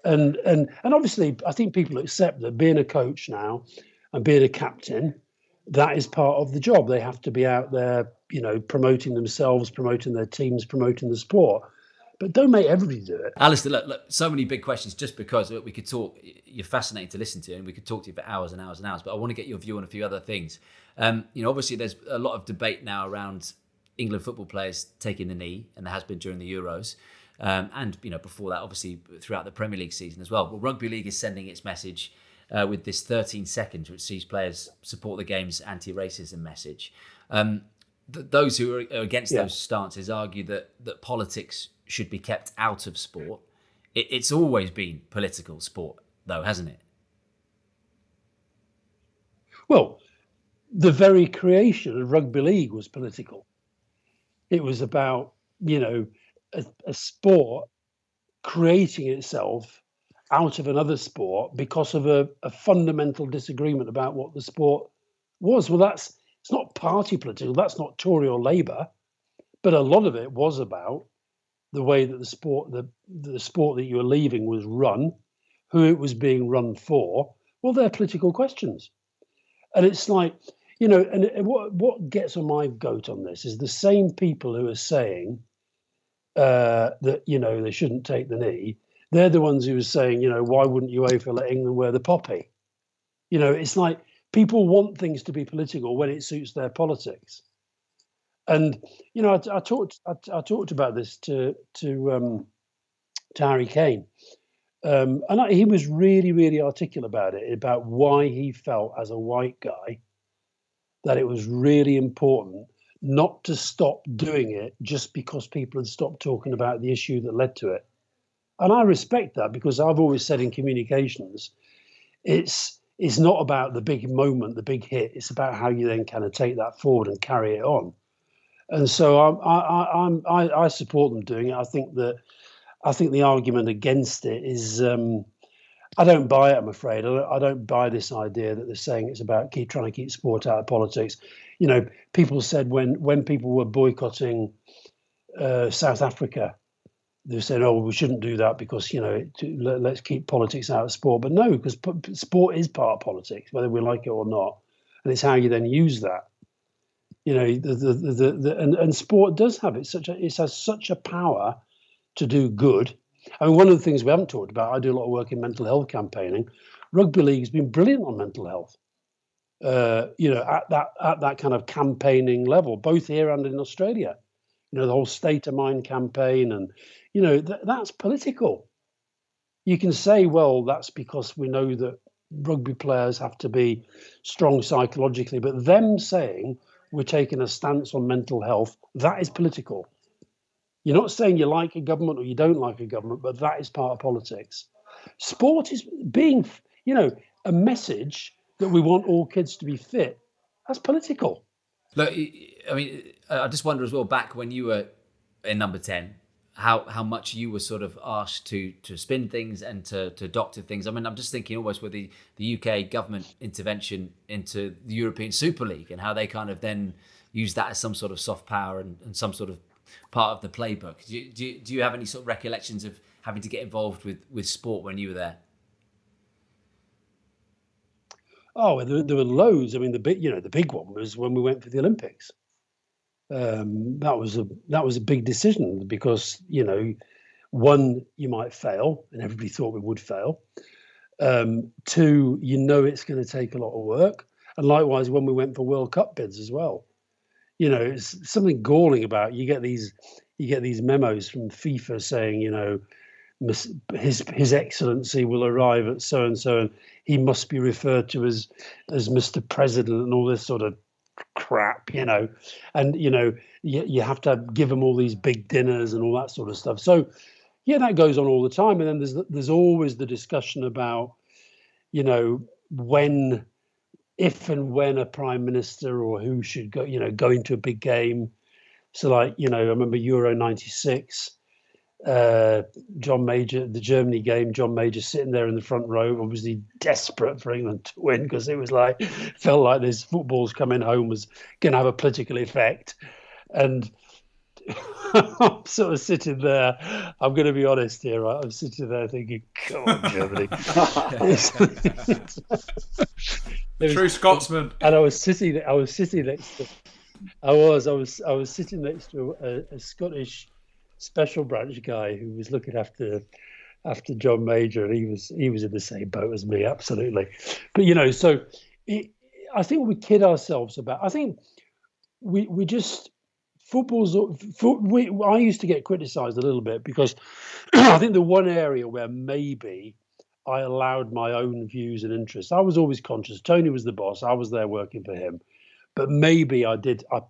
And obviously, I think people accept that being a coach now and being a captain, that is part of the job. They have to be out there, promoting themselves, promoting their teams, promoting the sport. but don't make everybody do it. Alastair, look, so many big questions just because we could talk. You're fascinating to listen to, and we could talk to you for hours and hours and hours, but I want to get your view on a few other things. Obviously there's a lot of debate now around England football players taking the knee, and there has been during the Euros. And before that, obviously throughout the Premier League season as well. Well, Rugby League is sending its message with this 13 seconds, which sees players support the game's anti-racism message. Those who are against those stances argue that politics should be kept out of sport. It's always been political sport, though, hasn't it? Well, the very creation of Rugby League was political. It was about, a sport creating itself out of another sport because of a fundamental disagreement about what the sport was. Well, it's not party political, that's not Tory or Labour, but a lot of it was about the way that the sport that you were leaving was run, who it was being run for. Well, they're political questions. And it's like, and what gets on my goat on this is the same people who are saying that, they shouldn't take the knee. They're the ones who are saying, why wouldn't UEFA let England wear the poppy? It's like people want things to be political when it suits their politics. And, I talked about this to Harry Kane. And he was really, really articulate about it, about why he felt as a white guy that it was really important not to stop doing it just because people had stopped talking about the issue that led to it. And I respect that, because I've always said in communications, it's not about the big moment, the big hit. It's about how you then kind of take that forward and carry it on. And so I support them doing it. I think the argument against it is, I don't buy it, I'm afraid. I don't buy this idea that they're saying it's about trying to keep sport out of politics. People said when people were boycotting South Africa, they said, "Oh, we shouldn't do that because let's keep politics out of sport." But no, because sport is part of politics, whether we like it or not, and it's how you then use that. And sport does have it has such a power to do good. I mean, one of the things we haven't talked about, I do a lot of work in mental health campaigning. Rugby League has been brilliant on mental health. At that kind of campaigning level, both here and in Australia. The whole State of Mind campaign, and that's political. You can say, well, that's because we know that rugby players have to be strong psychologically, but them saying we're taking a stance on mental health, that is political. You're not saying you like a government or you don't like a government, but that is part of politics. Sport is being, a message that we want all kids to be fit. That's political. Look, I mean, I just wonder as well, back when you were in number 10, how much you were sort of asked to spin things and to doctor things. I mean, I'm just thinking almost with the UK government intervention into the European Super League and how they kind of then use that as some sort of soft power and some sort of part of the playbook. Do you have any sort of recollections of having to get involved with sport when you were there? Oh, there were loads. I mean, the big one was when we went for the Olympics. That was a big decision because, one, you might fail, and everybody thought we would fail. Two, it's going to take a lot of work. And likewise, when we went for World Cup bids as well, it's something galling about you get these memos from FIFA saying, His Excellency will arrive at so and so, and he must be referred to as Mr. President and all this sort of crap, and you have to give them all these big dinners and all that sort of stuff. So that goes on all the time. And then there's always the discussion about if and when a prime minister or who should go into a big game. So I remember Euro 96, John Major, the Germany game, John Major sitting there in the front row, obviously desperate for England to win because it was felt like this football's coming home was going to have a political effect. And I'm sort of sitting there, I'm going to be honest here, right? I'm sitting there thinking, come on, Germany. True Scotsman. And I was sitting next to a Scottish special branch guy who was looking after John Major, and he was in the same boat as me, absolutely. But so I think we kid ourselves about. I think we just I used to get criticised a little bit because I think the one area where maybe I allowed my own views and interests. I was always conscious. Tony was the boss. I was there working for him. But maybe I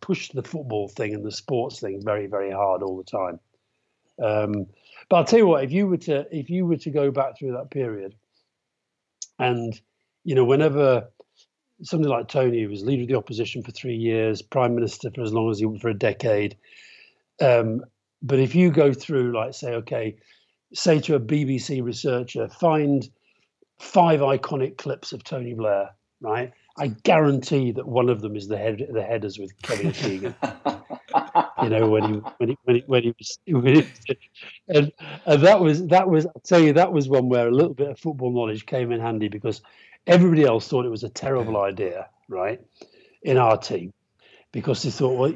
pushed the football thing and the sports thing very, very hard all the time. But I'll tell you what, if you were to go back through that period, and whenever somebody like Tony was leader of the opposition for 3 years, prime minister for as long as for a decade. But if you go through, like, say to a BBC researcher, find 5 iconic clips of Tony Blair, right? I guarantee that one of them is the headers with Kevin Keegan. when he was, and that was I'll tell you, that was one where a little bit of football knowledge came in handy, because everybody else thought it was a terrible idea, right, in our team, because they thought, well,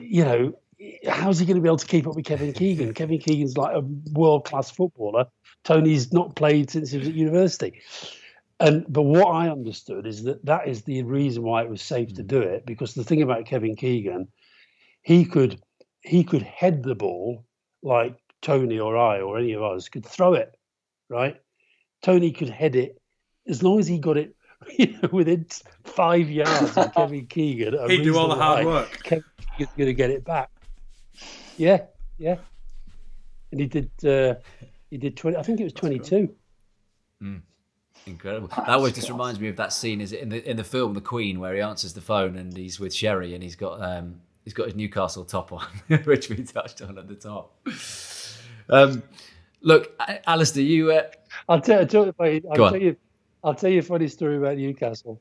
how's he going to be able to keep up with Kevin Keegan? Kevin Keegan's like a world-class footballer. Tony's not played since he was at university. But what I understood is that is the reason why it was safe to do it, because the thing about Kevin Keegan, he could head the ball like Tony or I or any of us could throw it, right? Tony could head it as long as he got it within 5 yards of Kevin Keegan. He'd do all the hard work. Kevin Keegan's going to get it back. Yeah. And he did 20. I think it was 22. Incredible. That always just reminds me of that scene is in the film The Queen, where he answers the phone and he's with Sherry and he's got his Newcastle top on, which we touched on at the top. Look, Alastair, you. I'll tell you a funny story about Newcastle.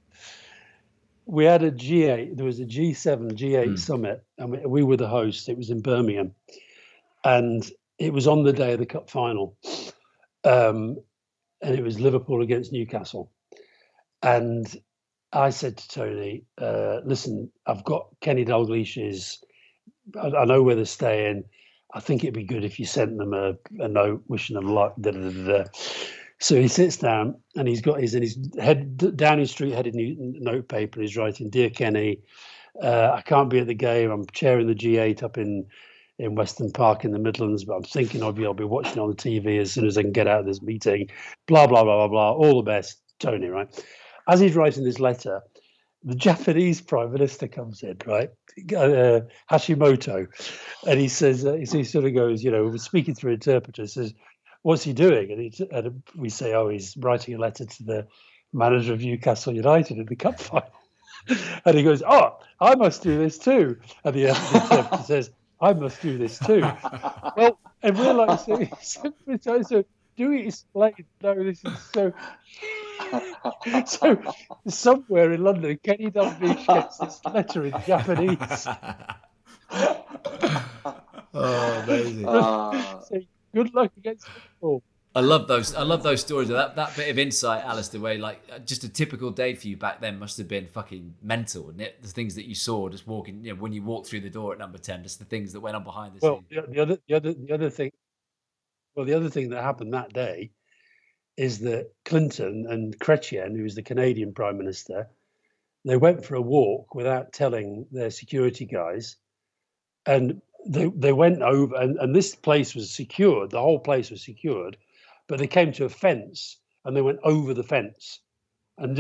We had a G8. There was a G7, G8 summit, and we were the hosts. It was in Birmingham, and it was on the day of the cup final. And it was Liverpool against Newcastle. And I said to Tony, listen, I've got Kenny Dalglish's, I know where they're staying. I think it'd be good if you sent them a note wishing them luck. So he sits down and he's got his Downing Street headed note paper. He's writing, "Dear Kenny, I can't be at the game. I'm chairing the G8 up in Weston Park in the Midlands, but I'm thinking of you. I'll be watching it on the TV as soon as I can get out of this meeting. Blah, blah, blah, blah, blah. All the best, Tony," right? As he's writing this letter, the Japanese Prime Minister comes in, right? Hashimoto. And he says, he sort of goes, we're speaking through interpreter, says, "What's he doing?" And we say, "Oh, he's writing a letter to the manager of Newcastle United in the cup final." And he goes, "Oh, I must do this too." And the interpreter says, "I must do this too." Well, and we're like, so do we explain? No, this is so. So somewhere in London, Kenny Dalglish gets this letter in Japanese. Oh, amazing! So good luck against Liverpool. I love those stories. That bit of insight, Alastair, where like just a typical day for you back then must have been fucking mental, and the things that you saw just walking, when you walked through the door at number 10, just the things that went on behind the scenes. The other thing that happened that day is that Clinton and Chrétien, who was the Canadian Prime Minister, they went for a walk without telling their security guys, and they went over, and this place was secured. The whole place was secured. But they came to a fence and they went over the fence and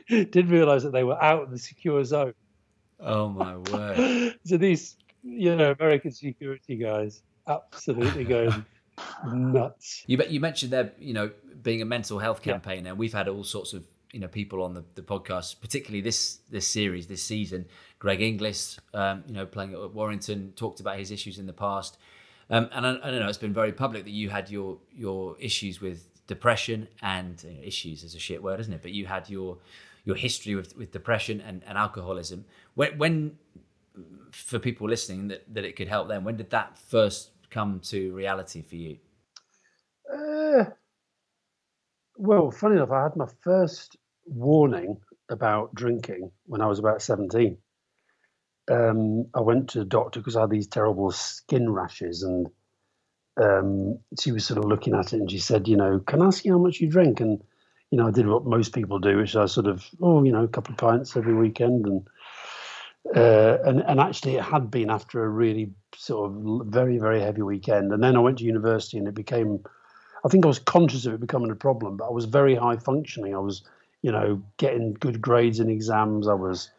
didn't realize that they were out of the secure zone. Oh my word. So these, American security guys absolutely going nuts. You mentioned there, being a mental health campaigner. Yeah. We've had all sorts of, people on the podcast, particularly this series, this season. Greg Inglis, playing at Warrington, talked about his issues in the past. And I don't know, it's been very public that you had your issues with depression, and issues is a shit word, isn't it? But you had your history with depression and alcoholism. When for people listening that it could help them, when did that first come to reality for you? Well, funny enough, I had my first warning about drinking when I was about 17. I went to the doctor because I had these terrible skin rashes, and she was sort of looking at it and she said, can I ask you how much you drink? And, I did what most people do, which I sort of, a couple of pints every weekend. And actually it had been after a really sort of very, very heavy weekend. And then I went to university and it became, I think I was conscious of it becoming a problem, but I was very high functioning. I was, getting good grades in exams. I was,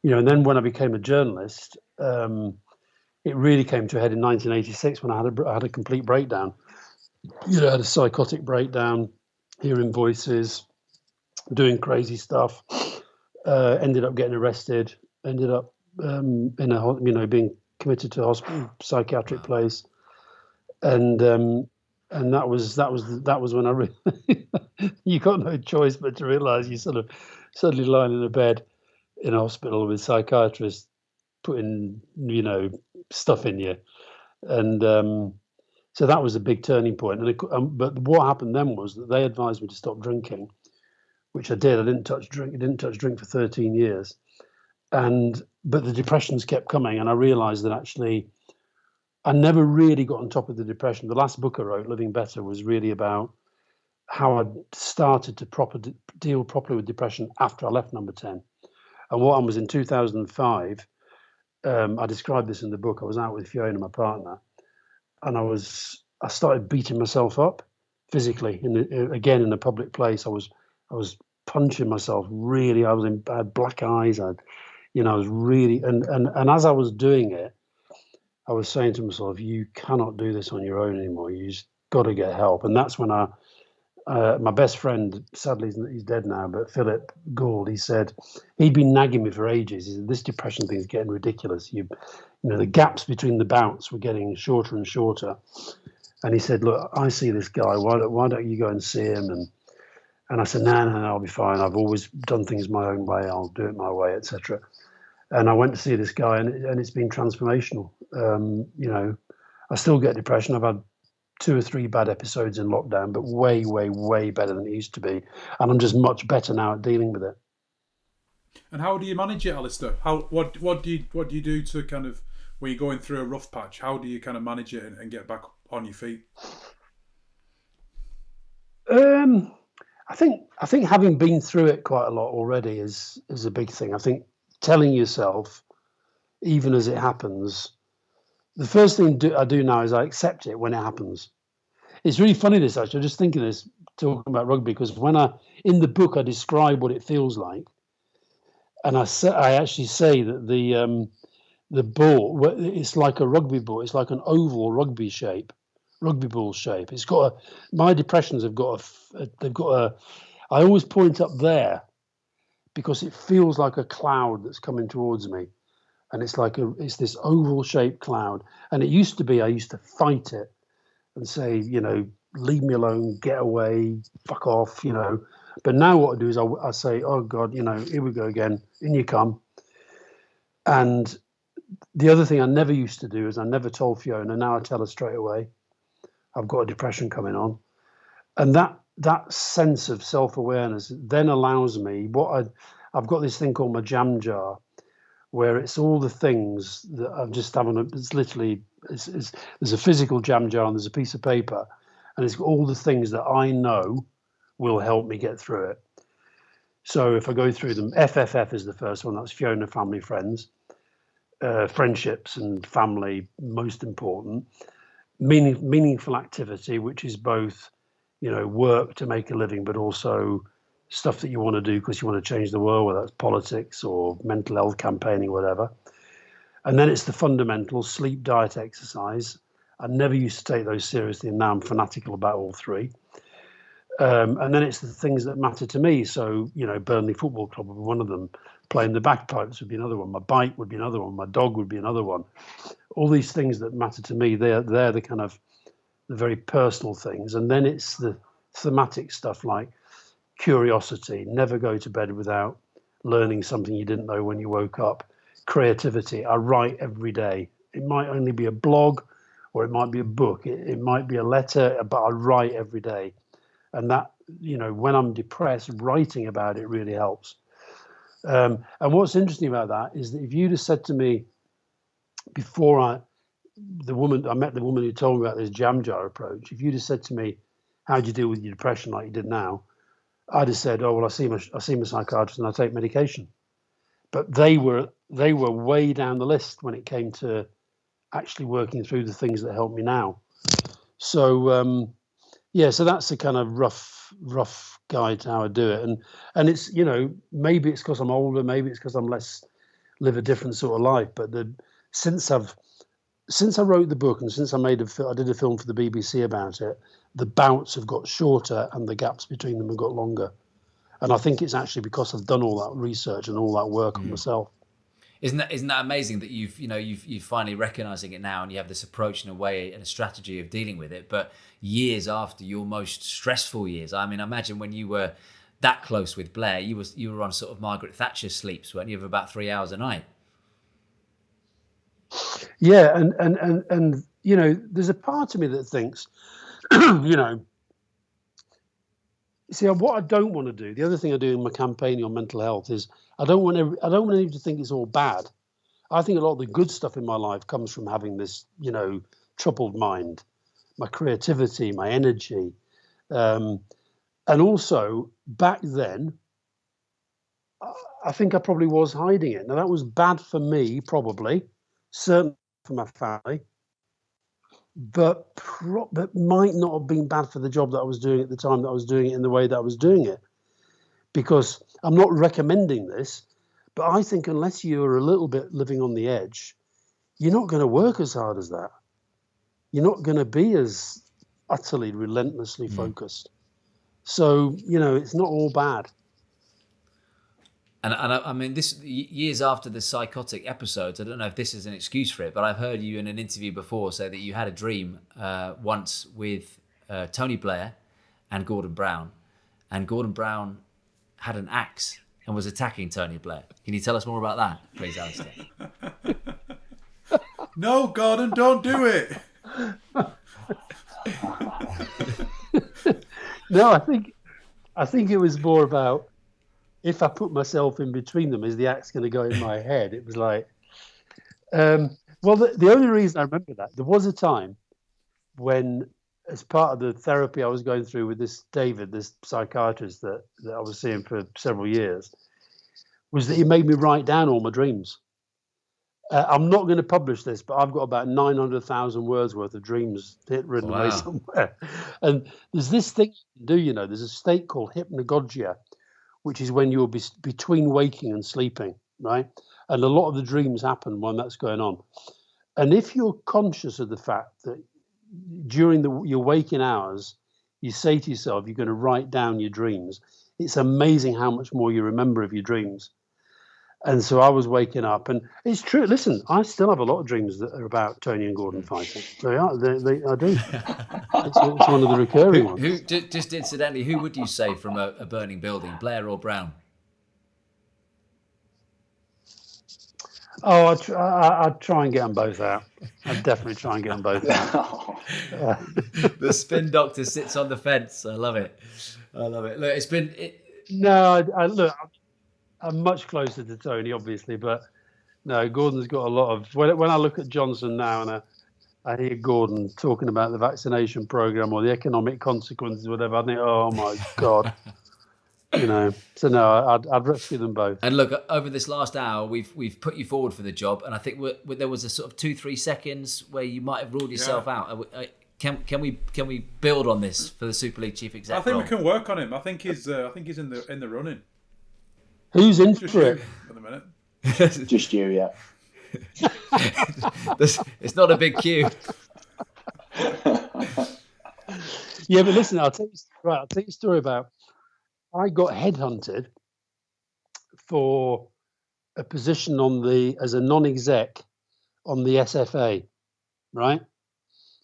and then when I became a journalist, it really came to a head in 1986 when I had a complete breakdown. I had a psychotic breakdown, hearing voices, doing crazy stuff. Ended up getting arrested. Ended up being committed to a hospital, psychiatric place, and that was when I really you got no choice but to realise you sort of suddenly lying in a bed in a hospital with psychiatrists putting stuff in you, and so that was a big turning point. But what happened then was that they advised me to stop drinking, which I did. I didn't touch drink for 13 years, but the depressions kept coming, and I realised that actually I never really got on top of the depression. The last book I wrote, Living Better, was really about how I started to deal properly with depression after I left Number 10. And what I was in 2005. I described this in the book. I was out with Fiona, my partner, and I started beating myself up physically again in a public place. I was punching myself really. I had black eyes. I was really and as I was doing it, I was saying to myself, you cannot do this on your own anymore. You just got to get help. And that's when my best friend, sadly he's dead now, but Philip Gould, he said, he'd been nagging me for ages. He said, this depression thing's getting ridiculous. The gaps between the bouts were getting shorter and shorter. And he said, look, I see this guy. Why don't you go and see him? And I said, no, I'll be fine. I've always done things my own way. I'll do it my way, etc. And I went to see this guy, and it's been transformational. I still get depression. I've had 2 or 3 bad episodes in lockdown, but way, way, way better than it used to be. And I'm just much better now at dealing with it. And how do you manage it, Alastair? What do you do to kind of, when you're going through a rough patch, how do you kind of manage it and get back on your feet? I think having been through it quite a lot already is a big thing. I think telling yourself, even as it happens, the first thing I do now is I accept it when it happens. It's really funny this, actually. I'm just thinking this, talking about rugby, because in the book, I describe what it feels like. And I actually say that the ball, it's like a rugby ball. It's like an oval rugby ball shape. It's got my depressions have got I always point up there because it feels like a cloud that's coming towards me. And it's this oval shaped cloud. And it used to be, I used to fight it and say, leave me alone, get away, fuck off, But now what I do is I say, oh God, here we go again, in you come. And the other thing I never used to do is I never told Fiona, now I tell her straight away, I've got a depression coming on. And that sense of self-awareness then allows me, I've got this thing called my jam jar, where it's all the things that I'm just having. It's literally, there's a physical jam jar and there's a piece of paper, and it's got all the things that I know will help me get through it. So if I go through them, FFF is the first one. That's Fiona, family, friends, friendships and family, most important. Meaningful activity, which is both, work to make a living, but also stuff that you want to do because you want to change the world, whether that's politics or mental health campaigning, whatever. And then it's the fundamental sleep, diet, exercise. I never used to take those seriously, and now I'm fanatical about all 3. And then it's the things that matter to me. So, Burnley Football Club would be one of them. Playing the bagpipes would be another one. My bike would be another one. My dog would be another one. All these things that matter to me, they're the kind of the very personal things. And then it's the thematic stuff like curiosity, never go to bed without learning something you didn't know when you woke up. Creativity, I write every day. It might only be a blog or it might be a book. It might be a letter, but I write every day. And that, when I'm depressed, writing about it really helps. And what's interesting about that is that if you'd have said to me before I met the woman who told me about this jam jar approach. If you'd have said to me, how do you deal with your depression like you did now? I'd have said, oh, well, I see my psychiatrist and I take medication. But they were way down the list when it came to actually working through the things that help me now. So, so that's a kind of rough guide to how I do it. And it's, maybe it's because I'm older, maybe it's because I'm live a different sort of life. But since I wrote the book and since I did a film for the BBC about it, the bouts have got shorter and the gaps between them have got longer. And I think it's actually because I've done all that research and all that work on myself. Isn't that amazing that you've finally recognizing it now and you have this approach and a way and a strategy of dealing with it, but years after your most stressful years. I mean, imagine when you were that close with Blair, you were on sort of Margaret Thatcher sleeps, weren't you, of about 3 hours a night? Yeah, and there's a part of me that thinks, see, what I don't want to do, the other thing I do in my campaigning on mental health is I don't want anyone to think it's all bad. I think a lot of the good stuff in my life comes from having this, troubled mind, my creativity, my energy. And also back then, I think I probably was hiding it. Now that was bad for me, probably, certainly for my family, but might not have been bad for the job that I was doing at the time that I was doing it in the way that I was doing it. Because I'm not recommending this, but I think unless you're a little bit living on the edge, you're not going to work as hard as that. You're not going to be as utterly, relentlessly focused. So, it's not all bad. And I mean, this years after the psychotic episodes, I don't know if this is an excuse for it, but I've heard you in an interview before say that you had a dream once with Tony Blair and Gordon Brown, and Gordon Brown had an axe and was attacking Tony Blair. Can you tell us more about that, please, Alastair? No, Gordon, don't do it. No, I think it was more about, if I put myself in between them, is the axe going to go in my head? It was like, the only reason I remember that, there was a time when, as part of the therapy I was going through with this David, this psychiatrist that I was seeing for several years, was that he made me write down all my dreams. I'm not going to publish this, but I've got about 900,000 words worth of dreams written away somewhere. And there's this thing you can do, there's a state called Hypnagogia, which is when you're between waking and sleeping, right? And a lot of the dreams happen when that's going on. And if you're conscious of the fact that during your waking hours, you say to yourself, you're going to write down your dreams, it's amazing how much more you remember of your dreams. And so I was waking up, and it's true. Listen, I still have a lot of dreams that are about Tony and Gordon fighting. I do. It's one of the recurring ones. Who, just incidentally, who would you say from a burning building, Blair or Brown? Oh, I'd try and get them both out. I'd definitely try and get them both out. The spin doctor sits on the fence. I love it. Look, it's been... No, I'm much closer to Tony, obviously, but no, Gordon's got a lot of... When I look at Johnson now and I hear Gordon talking about the vaccination program or the economic consequences, whatever, I think, oh my God. So no, I'd rescue them both. And look, over this last hour, we've put you forward for the job, and I think there was a sort of 2-3 seconds where you might have ruled yourself out. Can we build on this for the Super League chief exec? I think we can work on him. I think he's in the running. Who's in for it? At the minute. Just you, yeah. It's not a big queue. Yeah, but listen, I'll tell you a story about. I got headhunted for a position as a non-exec on the SFA, right?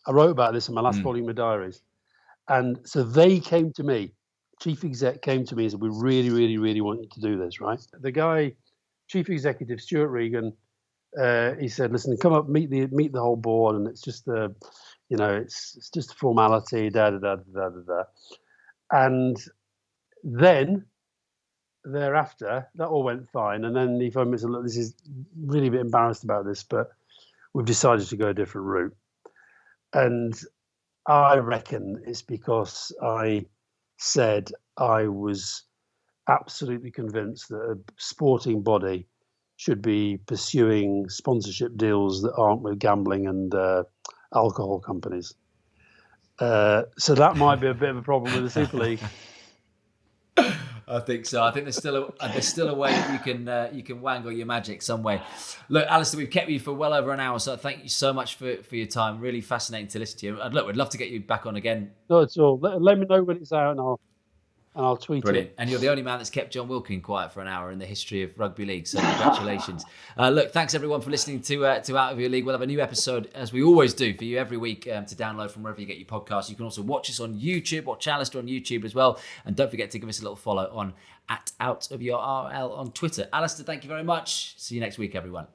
I wrote about this in my last volume of diaries. And so they came to me, chief exec came to me and said, we really, really, really want you to do this, right? The guy, chief executive Stuart Regan, he said, listen, come up, meet the whole board, and it's just it's just a formality, da da da da da da. And then thereafter, that all went fine. And then he phoned me and said, look, this is really a bit embarrassed about this, but we've decided to go a different route. And I reckon it's because I said I was absolutely convinced that a sporting body should be pursuing sponsorship deals that aren't with gambling and alcohol companies. So that might be a bit of a problem with the Super League. I think so. I think there's still a way that you can wangle your magic some way. Look, Alastair, we've kept you for well over an hour, so thank you so much for your time. Really fascinating to listen to you. And look, we'd love to get you back on again. No, it's all. Let me know when it's out, and I'll tweet Brilliant. it. And you're the only man that's kept Jon Wilkin quiet for an hour in the history of rugby league. So congratulations. Look, thanks everyone for listening to Out of Your League. We'll have a new episode, as we always do, for you every week to download from wherever you get your podcasts. You can also watch us on YouTube, watch Alastair on YouTube as well. And don't forget to give us a little follow on @OutOfYourRL on Twitter. Alastair, thank you very much. See you next week, everyone.